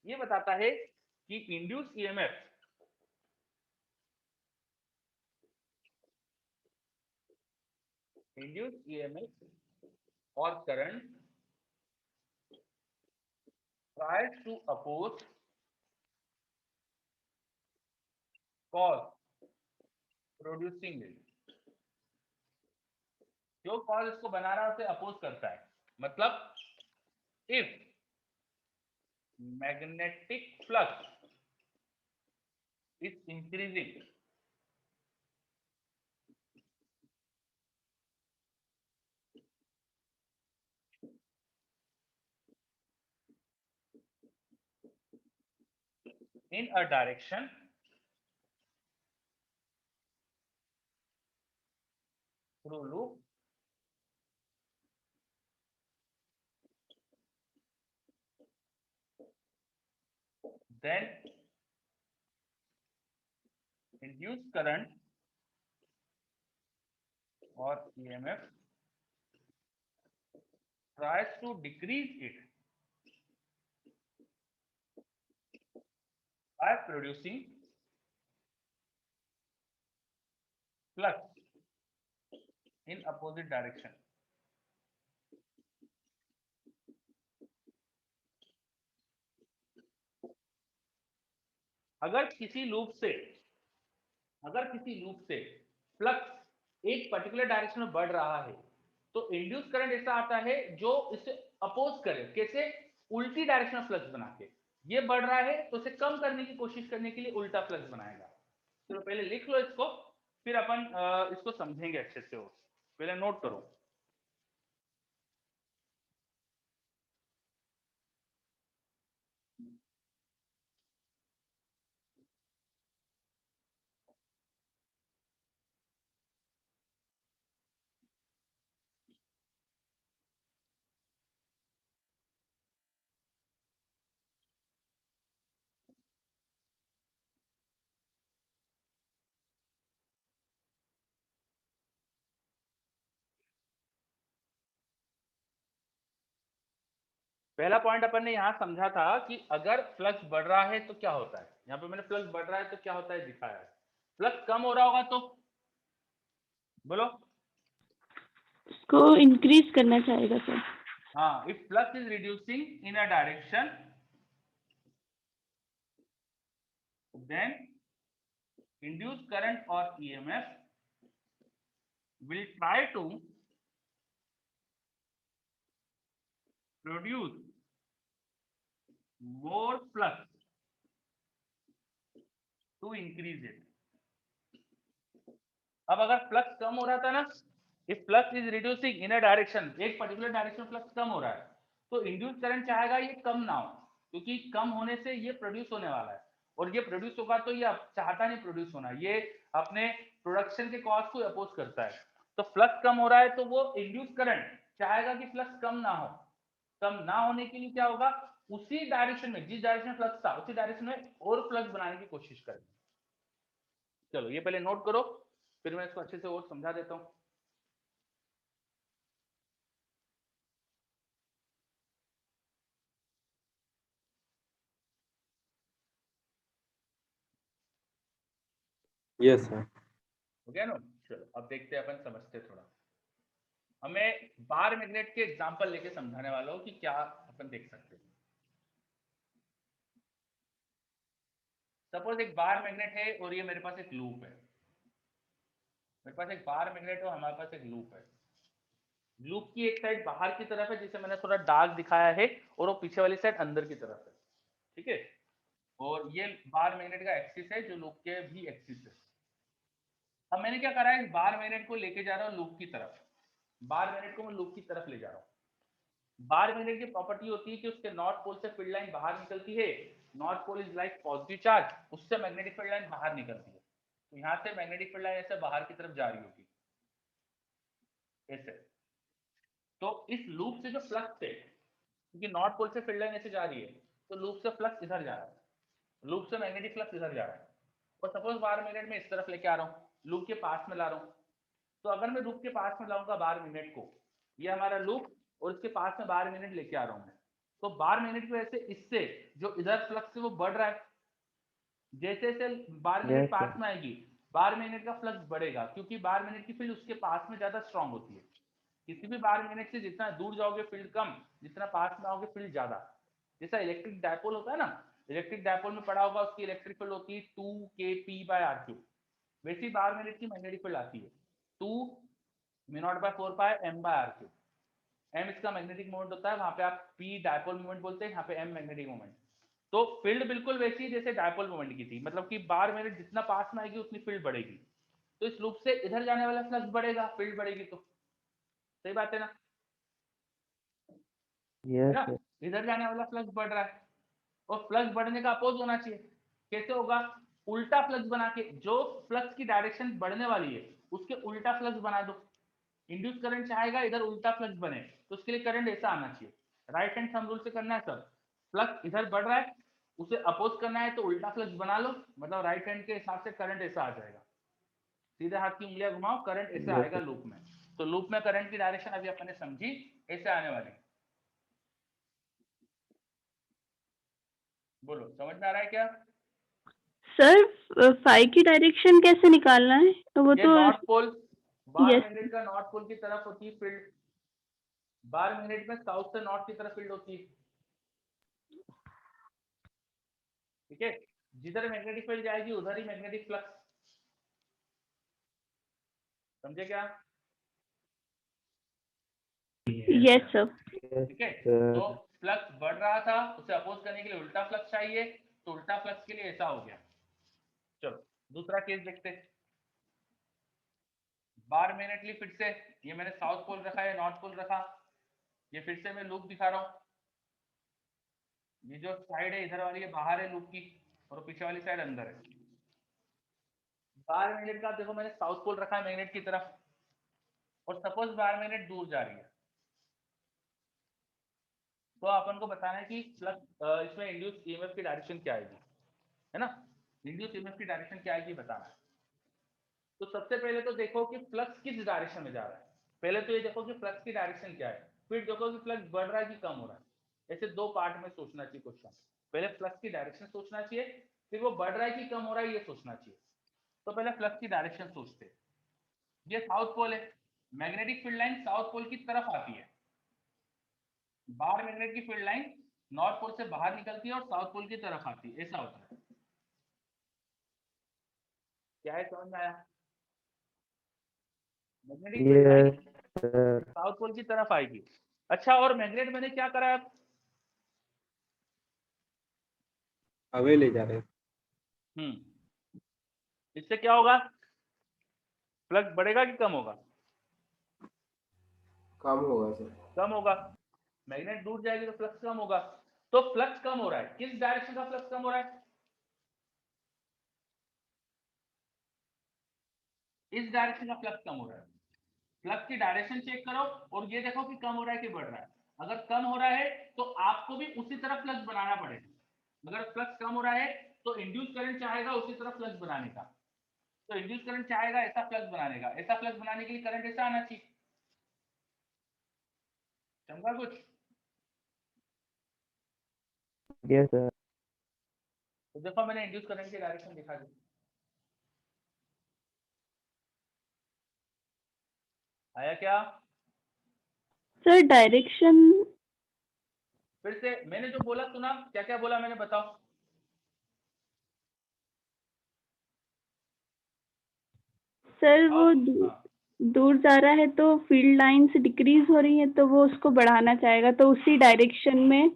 ये बताता है कि इंड्यूस ईएमएफ और current tries to oppose cause producing it। जो कॉज इसको बना रहा है उसे अपोज करता है। मतलब if magnetic flux is increasing, in a direction through loop, then induced current or EMF tries to decrease it by producing flux in opposite direction। अगर किसी लूप से फ्लक्स एक पर्टिकुलर डायरेक्शन में बढ़ रहा है तो इंड्यूस करंट ऐसा आता है जो इसे अपोज करे। कैसे? उल्टी डायरेक्शन में फ्लक्स बना के। ये बढ़ रहा है तो इसे कम करने की कोशिश करने के लिए उल्टा फ्लक्स बनाएगा। चलो पहले लिख लो इसको, फिर अपन इसको समझेंगे अच्छे से। पहले नोट करो। पहला पॉइंट अपन ने यहाँ समझा था कि अगर फ्लक्स बढ़ रहा है तो क्या होता है, यहाँ पे मैंने फ्लक्स बढ़ रहा है तो क्या होता है दिखाया है। फ्लक्स कम हो रहा होगा तो बोलो। उसको इंक्रीज करना चाहेगा सर। हाँ, if flux is reducing in a direction then induced current or EMF will try to produce more flux to increase it. अब अगर फ्लक्स कम हो रहा था ना, if flux is reducing in a direction, एक पर्टिकुलर डायरेक्शन फ्लक्स कम हो रहा है तो इंड्यूस करंट चाहेगा ये कम ना हो, क्योंकि कम होने से ये प्रोड्यूस होने वाला है और ये प्रोड्यूस होगा तो ये चाहता नहीं प्रोड्यूस होना, ये अपने प्रोडक्शन के कॉस्ट को अपोज करता है। तो फ्लक्स कम हो रहा है तो वो इंड्यूस करंट चाहेगा कि फ्लक्स कम ना हो। कम ना होने के लिए क्या होगा, उसी डायरेक्शन में जिस डायरेक्शन फ्लक्स था उसी डायरेक्शन में और फ्लक्स बनाने की कोशिश करेंगे। चलो ये पहले नोट करो, फिर मैं इसको अच्छे से और समझा देता हूं। Yes sir. हो गया ना। चलो अब देखते हैं, अपन समझते हैं थोड़ा। हमें बार मैग्नेट के एग्जांपल लेके समझाने वाला हूं कि क्या अपन देख सकते हैं। सपोज एक बार मैग्नेट है और ये मेरे पास एक लूप है। मेरे पास एक बार मैग्नेट और हमारे पास एक लूप है। लूप की एक साइड बाहर की तरफ है जिसे मैंने थोड़ा डार्क दिखाया है, और वो पीछे वाली साइड अंदर की तरफ है। ठीक है, और ये बार मैग्नेट का एक्सिस है जो लूप के भी एक्सिस है। अब मैंने क्या करा है, इस बार मैग्नेट को लेके जा रहा हूँ लूप की तरफ। बार मैग्नेट को मैं लूप की तरफ ले जा रहा हूँ। बार मैग्नेट की प्रॉपर्टी होती है कि उसके नॉर्थ पोल से फील्ड लाइन बाहर निकलती है। North pole is like positive charge, उससे मैग्नेटिक फील्ड लाइन बाहर निकलती है। तो यहाँ से मैग्नेटिक फील्ड लाइन ऐसे बाहर की तरफ जा रही होगी ऐसे। तो इस लूप से जो फ्लक्स है, क्योंकि नॉर्थ पोल से फील्ड लाइन ऐसे जा रही है तो लूप से फ्लक्स इधर जा रहा है, लूप से मैग्नेटिक फ्लक्स इधर जा रहा है। और सपोज बार मैग्नेट में इस तरफ लेके आ रहा हूँ, लूप के पास में ला रहा हूँ। तो अगर मैं लूप के पास में लाऊंगा बार मैग्नेट को, ये हमारा लूप और इसके पास में बार मैग्नेट लेके आ रहा हूँ मैं, तो बार मैग्नेट की वजह से इससे जो इधर फ्लक्स है वो बढ़ रहा है। जैसे जैसे बार मैग्नेट यस पास सर। में आएगी बार मैग्नेट का फ्लक्स बढ़ेगा, क्योंकि बार मैग्नेट की फील्ड उसके पास में ज्यादा स्ट्रांग होती है। किसी भी बार मैग्नेट से जितना दूर जाओगे फील्ड कम, जितना पास में आओगे फील्ड ज्यादा। जैसा इलेक्ट्रिक डायपोल होता है ना, इलेक्ट्रिक डायपोल में पढ़ा होगा, उसकी इलेक्ट्रिक फील्ड होती है 2kp/r3। वैसी बार मैग्नेट की मैग्नेटिक फील्ड आती है 2 μ0/4πm/r3। m इसका मैग्नेटिक मोमेंट होता है, वहां पे आप p डायपोल मोमेंट बोलते हैं, यहाँ पे m मैग्नेटिक मोमेंट। तो फील्ड बिल्कुल वैसी है जैसे डायपोल मोमेंट की थी, मतलब कि बार मैग्नेट जितना पास में आएगी उतनी फील्ड बढ़ेगी। तो इस लूप से इधर जाने वाला फ्लक्स बढ़ेगा, फील्ड बढ़ेगी। तो सही बात है ना, है यस ना। सर। इधर जाने वाला फ्लक्स बढ़ रहा है और फ्लक्स बढ़ने का अपोज होना चाहिए। कैसे होगा, उल्टा फ्लक्स बना के, जो फ्लक्स की डायरेक्शन बढ़ने वाली है उसके उल्टा फ्लक्स बना दो। इंड्यूस करंट चाहेगा इधर उल्टा फ्लक्स बने, तो उसके लिए करंट ऐसा आना चाहिए। राइट हैंड थंब रूल से करना है सब। फ्लक्स इधर बढ़ रहा है, उसे अपोज करना है तो उल्टा फ्लक्स बना लो, मतलब राइट हैंड के हिसाब से करंट ऐसा आ जाएगा। सीधे हाथ की उंगलियां घुमाओ, करंट ऐसे यस आएगा सर। लूप में। तो लूप में करंट की डायरेक्शन अभी अपने समझी ऐसे आने वाली। बोलो समझ में आ रहा है क्या। सर फाई की डायरेक्शन कैसे निकालना है, तो वो ये तो नॉर्थ पोल, बार यस मैग्नेट का नॉर्थ पोल की तरफ होती है फील्ड। बार मैग्नेट में साउथ से नॉर्थ की तरफ फील्ड होती है। ठीक है, जिधर मैग्नेटिक फील्ड जाएगी उधर ही मैग्नेटिक फ्लक्स। समझे क्या। Yes sir. ठीक है, सर। तो फ्लक्स बढ़ रहा था, उसे अपोज करने के लिए उल्टा फ्लक्स चाहिए, तो उल्टा फ्लक्स के लिए ऐसा हो गया। चलो दूसरा केस देखते हैं। बार मैग्नेटली फिर से, ये मैंने साउथ पोल रखा है, नॉर्थ पोल रखा। ये फिर से मैं लूप दिखा रहा हूँ। ये जो साइड है इधर वाली, ये बाहर है लूप की, और पीछे वाली साइड अंदर है। बार मैग्नेट का देखो मैंने साउथ पोल रखा है मैग्नेट की तरफ, और सपोज बार मैग्नेट दूर जा रही है, तो अपन को बताना है कि फ्लक्स इसमें इंड्यूस ईएमएफ की डायरेक्शन क्या आएगी, है ना। इंड्यूस ईएमएफ की डायरेक्शन क्या आएगी बताना है। तो सबसे पहले तो देखो कि फ्लक्स किस डायरेक्शन में जा रहा है। पहले तो ये देखो कि फ्लक्स की डायरेक्शन क्या है, फिर देखो कि फ्लक्स बढ़ रहा है कि कम हो रहा है। ऐसे दो पार्ट में सोचना चाहिए क्वेश्चन। पहले फ्लक्स की डायरेक्शन सोचना चाहिए, फिर वो बढ़ रहा है कि कम हो रहा है ये सोचना चाहिए। तो पहले फ्लक्स की डायरेक्शन सोचते हैं। ये साउथ पोल है, magnetic field line south pole की तरफ आती है। बाहर मैग्नेट की फील्ड लाइन नॉर्थ पोल से बाहर निकलती है और साउथ पोल की तरफ आती है, ऐसा होता है। क्या है, समझ में आया? Magnetic field line yes sir. South pole की तरफ आएगी। अच्छा, और मैग्नेट मैंने क्या करा है? अवे ले जा रहे हैं। इससे क्या होगा? फ्लक्स बढ़ेगा कि कम होगा? कम होगा सर। कम होगा। मैग्नेट दूर जाएगी तो फ्लक्स कम होगा। तो फ्लक्स कम हो रहा है, किस डायरेक्शन का फ्लक्स कम हो रहा है? इस डायरेक्शन का फ्लक्स कम हो रहा है। फ्लक्स की डायरेक्शन चेक करो और ये देखो कि कम हो रहा है कि बढ़ रहा है। अगर कम हो रहा है तो आपको भी उसी तरह फ्लक्स बनाना पड़ेगा। अगर फ्लक्स कम हो रहा है तो इंड्यूस करंट चाहेगा उसी तरह फ्लक्स बनाने का। तो इंड्यूस करंट चाहेगा ऐसा फ्लक्स बनाने का। ऐसा फ्लक्स बनाने के लिए करंट ऐसा आना चाहिए। समझा कुछ? Yes sir. तो देखो मैंने इंड्यूस करंट की डायरेक्शन दिखा दी। आया क्या? सर डायरेक्शन फिर से मैंने जो बोला सुना, क्या क्या बोला मैंने, बताओ। सर वो हाँ, दूर जा रहा है तो फील्ड लाइंस डिक्रीज हो रही है तो वो उसको बढ़ाना चाहेगा तो उसी डायरेक्शन में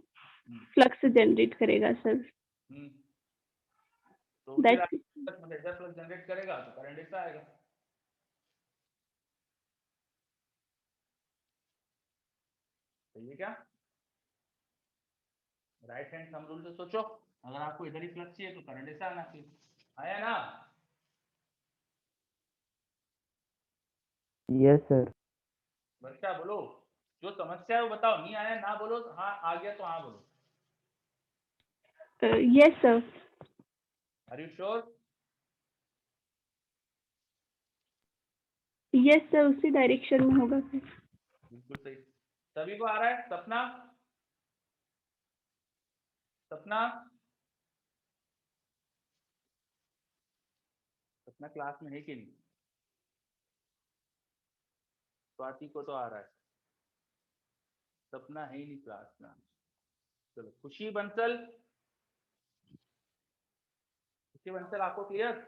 फ्लक्स जनरेट करेगा सर। तो उसी दैट डायरेक्शन में जब फ्लक्स जनरेट करेगा तो करंट ऐसा आएगा। सही है क्या? राइट हैंड थंब रूल से सोचो, अगर आपको इधर ही फ्लक्स चाहिए तो करंट ऐसा आना चाहिए। आया ना? Yes sir. वर्षा बोलो, जो समस्या है वो बताओ। नहीं आया ना बोलो, हाँ आ गया तो हाँ बोलो। Yes sir. Are you sure? Yes sir उसी डायरेक्शन में होगा सर। बिल्कुल सही। सभी को आ रहा है? सपना, सपना, सपना क्लास में है कि नहीं? स्वाति को तो आ रहा है, सपना है ही नहीं क्लास में। चलो, खुशी बंसल, खुशी बंसल आपको clear?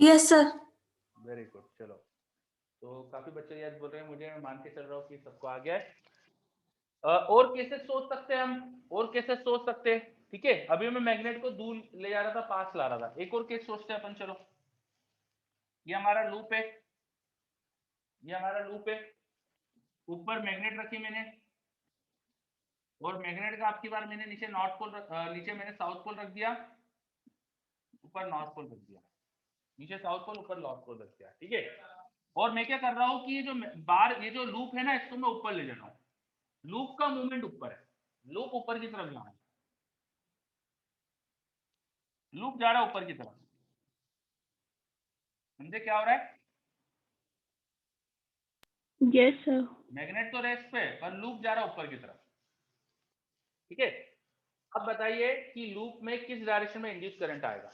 Yes sir. Very good. चलो, तो काफी बच्चे यस बोल रहे हैं, मुझे मैं मान के चल रहा हूँ कि सबको आ गया है। और कैसे सोच सकते हैं हम? और कैसे सोच सकते हैं? ठीक है, अभी मैं मैग्नेट को दूर ले जा रहा था, पास ला रहा था। एक और केस सोचते हैं अपन। चलो, ये हमारा लूप है, ये हमारा लूप है। ऊपर मैग्नेट रखी मैंने, और मैग्नेट का आपकी बार मैंने नीचे नॉर्थ पोल नीचे मैंने साउथ पोल रख दिया, ऊपर नॉर्थ पोल रख दिया। नीचे साउथ पोल, ऊपर नॉर्थ पोल रख दिया। ठीक है, और मैं क्या कर रहा हूँ कि ये जो बार, ये जो लूप है ना, इसको मैं ऊपर ले जा रहा हूँ। लूप का मूवमेंट ऊपर है, लूप ऊपर की तरफ जा रहा है, लूप जा रहा है ऊपर की तरफ। समझे क्या हो रहा है? Yes sir. मैग्नेट तो रेस्ट पे, पर लूप जा रहा है ऊपर की तरफ। ठीक है, अब बताइए कि लूप में किस डायरेक्शन में इंड्यूस करंट आएगा?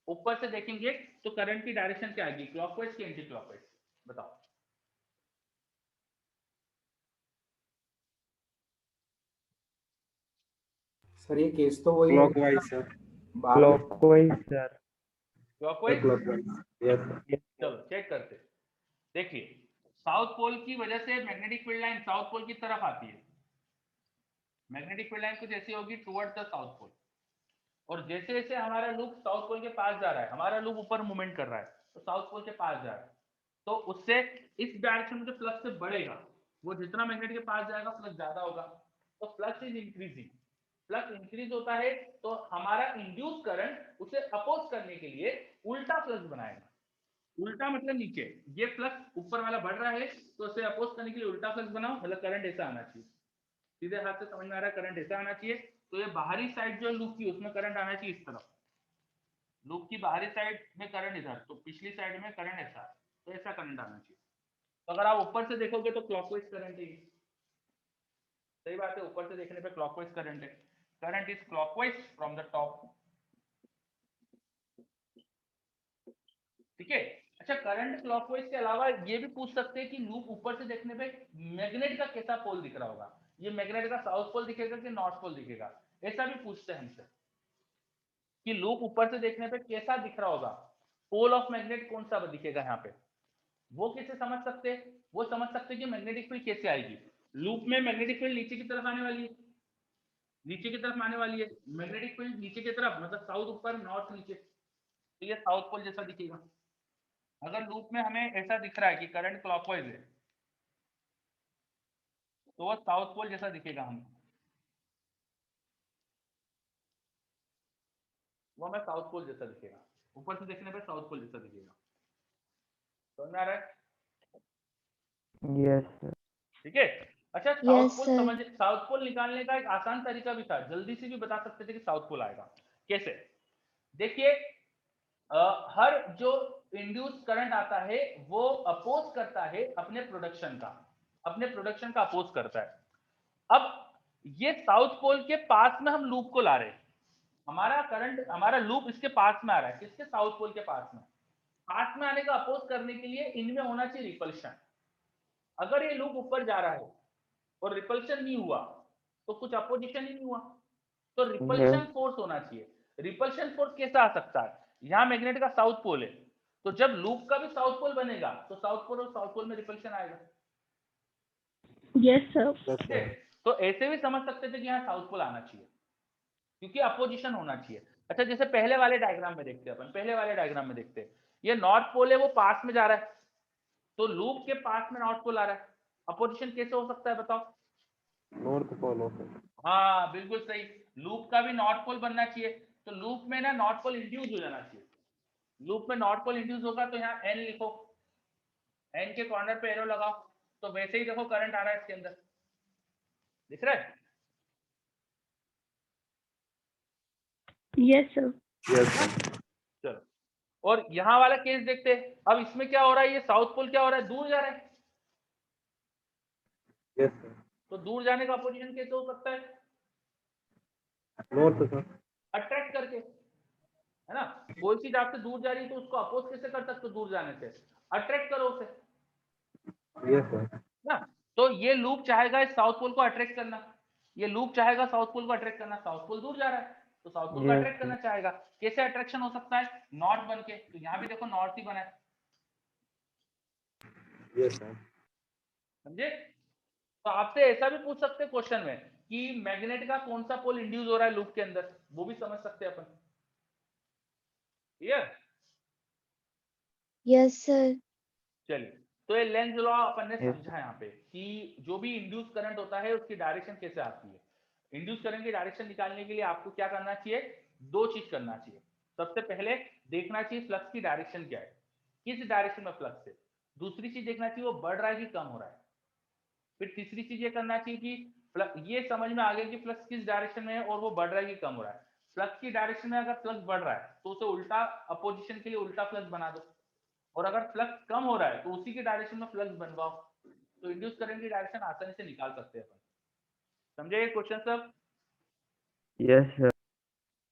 ऊपर से देखेंगे तो करंट की डायरेक्शन क्या आएगी, क्लॉकवाइज की एंटी क्लॉकवाइज? बताओ। सर ये केस तो वही है क्लॉकवाइज सर। बाहर में। Clockwise sir. Clockwise? Clockwise. Yes sir. चलो चेक करते। देखिए, साउथ पोल की वजह से magnetic field line south pole की तरफ आती है। मैग्नेटिक फील्ड लाइन कुछ ऐसी होगी टुवर्ड्स द साउथ पोल। और जैसे जैसे हमारा लूप साउथ पोल के पास जा रहा है, हमारा लूप ऊपर मूवमेंट कर रहा है तो साउथ पोल के पास जा रहा है, तो उससे इस डायरेक्शन में जो फ्लक्स बढ़ेगा, वो जितना मैग्नेट के पास जाएगा फ्लक्स ज्यादा होगा। तो flux is increasing. Flux increase होता है तो हमारा इंड्यूस करंट उसे अपोज करने के लिए उल्टा फ्लक्स बनाएगा। उल्टा मतलब नीचे, ये फ्लक्स ऊपर वाला बढ़ रहा है तो उसे अपोज करने के लिए उल्टा फ्लक्स बनाओ, मतलब करंट ऐसा आना चाहिए। सीधे हाथ से समझ में आ रहा है, करंट ऐसा आना चाहिए। तो ये बाहरी साइड जो लूप की, उसमें करंट आना चाहिए इस तरफ। लूप की बाहरी साइड में करंट इधर, तो पिछली साइड में करंट ऐसा, तो ऐसा करंट आना चाहिए। तो अगर आप ऊपर से देखोगे तो क्लॉकवाइज करंट है। सही बात है, ऊपर से देखने पे क्लॉकवाइज करंट है, current is clockwise from the top. ठीक है। अच्छा, करंट क्लॉकवाइज के अलावा ये भी पूछ सकते हैं कि लूप ऊपर से देखने पे मैग्नेट का कैसा पोल दिख रहा होगा, ये मैग्नेट का साउथ पोल दिखेगा कि नॉर्थ पोल दिखेगा, ऐसा भी पूछते हैं हमसे कि लूप ऊपर से देखने पे कैसा दिख रहा होगा, पोल ऑफ मैग्नेट कौन सा दिखेगा यहाँ पे। वो कैसे समझ सकते हैं, वो समझ सकते हैं कि मैग्नेटिक फील्ड कैसे आएगी। लूप में मैग्नेटिक फील्ड नीचे की तरफ आने वाली है, नीचे की तरफ आने वाली है मैग्नेटिक फील्ड, नीचे की तरफ मतलब साउथ ऊपर नॉर्थ नीचे, तो ये साउथ पोल जैसा दिखेगा। अगर लूप में हमें ऐसा दिख रहा है कि करंट क्लॉकवाइज है तो वो साउथ पोल जैसा दिखेगा हमको, वो हमें साउथ पोल जैसा दिखेगा, ऊपर से देखने पे साउथ पोल जैसा दिखेगा। समझ में आ रहा है? Yes sir. ठीक है। अच्छा, साउथ पोल समझ, साउथ पोल निकालने का एक आसान तरीका भी था, जल्दी से भी बता सकते थे कि साउथ पोल आएगा कैसे। देखिए, हर जो इंड्यूस करंट आता है वो अपोज करता है अपने प्रोडक्शन का, अपने प्रोडक्शन का अपोज करता है। अब ये साउथ पोल के पास में हम लूप को ला रहे हैं, हमारा करंट, हमारा लूप इसके पास में आ रहा है, किसके, साउथ पोल के पास में। पास में आने का अपोज करने के लिए इनमें होना चाहिए रिपल्शन। अगर ये लूप ऊपर जा रहा है और रिपल्शन नहीं हुआ तो कुछ अपोजिशन ही नहीं हुआ, तो रिपल्शन फोर्स होना चाहिए। रिपल्शन फोर्स कैसा आ सकता है, यहाँ मैग्नेट का साउथ पोल है, तो जब लूप का भी साउथ पोल बनेगा तो साउथ पोल और साउथ पोल में रिपल्शन आएगा। Yes sir. तो ऐसे भी समझ सकते थे कि यहाँ साउथ पोल आना चाहिए क्योंकि अपोजिशन होना चाहिए। अच्छा, जैसे पहले वाले डायग्राम में देखते हैं अपन, पहले वाले डायग्राम में देखते हैं, ये नॉर्थ पोल है, वो पास में जा रहा है, तो लूप के पास में नॉर्थ पोल आ रहा है, अपोजिशन कैसे हो सकता है बताओ। नॉर्थ पोल ऑफ है। हाँ बिल्कुल सही, लूप का भी नॉर्थ पोल बनना चाहिए, तो लूप में ना नॉर्थ पोल इंड्यूस हो जाना चाहिए। लूप में नॉर्थ पोल इंड्यूस होगा तो यहाँ एन लिखो, एन के कॉर्नर पे एरो लगाओ, तो वैसे ही देखो करंट आ रहा है इसके अंदर, दिख रहा है। Yes sir. चलो, और यहाँ वाला केस देखते हैं। अब इसमें क्या हो रहा है, ये साउथ पोल क्या हो रहा है, दूर जा रहा है, यस सर। तो दूर जाने का अपोजिशन कैसे हो सकता है, नॉर्थ सर। अट्रैक्ट करके, है ना। कोई चीज आपसे दूर जा रही है तो उसको अपोज कैसे कर सकते हो, दूर जाने से अट्रैक्ट करो उसे, यस सर। ना। तो ये लूप चाहेगा इस साउथ पोल को अट्रैक्ट करना, ये लूप चाहेगा साउथ पोल को अट्रैक्ट करना, साउथ पोल दूर जा रहा है तो साउथ पोल को अट्रैक्ट करना चाहेगा। कैसे अट्रैक्शन हो सकता है, नॉर्थ बन के, तो यहाँ भी देखो नॉर्थ ही बना है, यस सर। समझे। तो आपसे ऐसा भी पूछ सकते हैं क्वेश्चन में कि मैग्नेट का कौन सा पोल इंड्यूस हो रहा है लूप के अंदर, वो भी समझ सकते हैं अपन। क्लियर। Yes sir. चलिए, तो ये लेंज लॉ अपन ने समझा यहाँ पे कि जो भी इंड्यूस करंट होता है उसकी डायरेक्शन कैसे आती है। इंड्यूस करंट की डायरेक्शन निकालने के लिए आपको क्या करना चाहिए, दो चीज करना चाहिए। सबसे पहले देखना चाहिए फ्लक्स की डायरेक्शन क्या है, किस डायरेक्शन में फ्लक्स है। दूसरी चीज देखना चाहिए वो बढ़ रहा है कि कम हो रहा है। फिर तीसरी चीज ये करना चाहिए कि ये समझ में आ गया कि फ्लक्स किस डायरेक्शन में है और वो बढ़ रहा है कि कम हो रहा है। फ्लक्स की डायरेक्शन में अगर फ्लक्स बढ़ रहा है तो उसे उल्टा, अपोजिशन के लिए उल्टा फ्लक्स बना दो, और अगर फ्लक्स कम हो रहा है तो उसी की डायरेक्शन में फ्लक्स बनवाओ, तो इंड्यूस करंट की डायरेक्शन आसानी से निकाल सकते हैं अपन। समझे ये क्वेश्चन सब। Yes sir.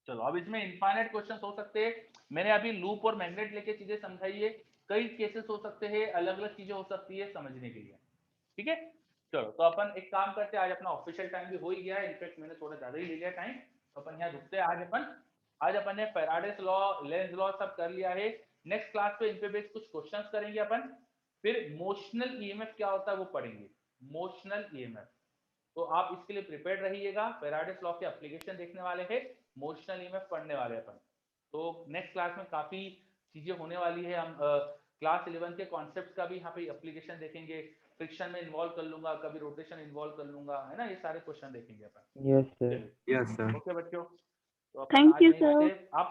चलो, अब इसमें इनफाइनाइट क्वेश्चन हो सकते हैं। मैंने अभी लूप और मैग्नेट लेके चीजें समझाई है, कई केसेस हो सकते हैं, अलग अलग चीजें हो सकती है समझने के लिए। ठीक है, चलो तो अपन एक काम करते हैं, आज अपना ऑफिशियल टाइम भी हो ही गया है, इनफैक्ट मैंने थोड़ा ज्यादा ही ले लिया टाइम, तो अपन यहाँ रुकते हैं आज अपन ने फैराडेस लॉ, लेंज लॉ सब कर लिया है। नेक्स्ट क्लास पे इन पे बेस्ड कुछ क्वेश्चंस करेंगे अपन, फिर मोशनल ईएमएफ क्या होता है वो पढ़ेंगे, मोशनल ईएमएफ। तो आप इसके लिए प्रिपेयर्ड रहिएगा, फैराडेस लॉ के एप्लीकेशन देखने वाले हैं, मोशनल ईएमएफ पढ़ने वाले अपन। तो नेक्स्ट क्लास में काफी चीजें होने वाली है, हम क्लास 11 के कॉन्सेप्ट का भी यहाँ पे एप्लीकेशन देखेंगे, फ्रिक्शन में इन्वॉल्व कर लूंगा, कभी रोटेशन इन्वॉल्व कर लूंगा, है ना, ये सारे क्वेश्चन देखेंगे अपन। Yes sir. Yes sir. Okay बच्चों, तो Thank you, sir. आप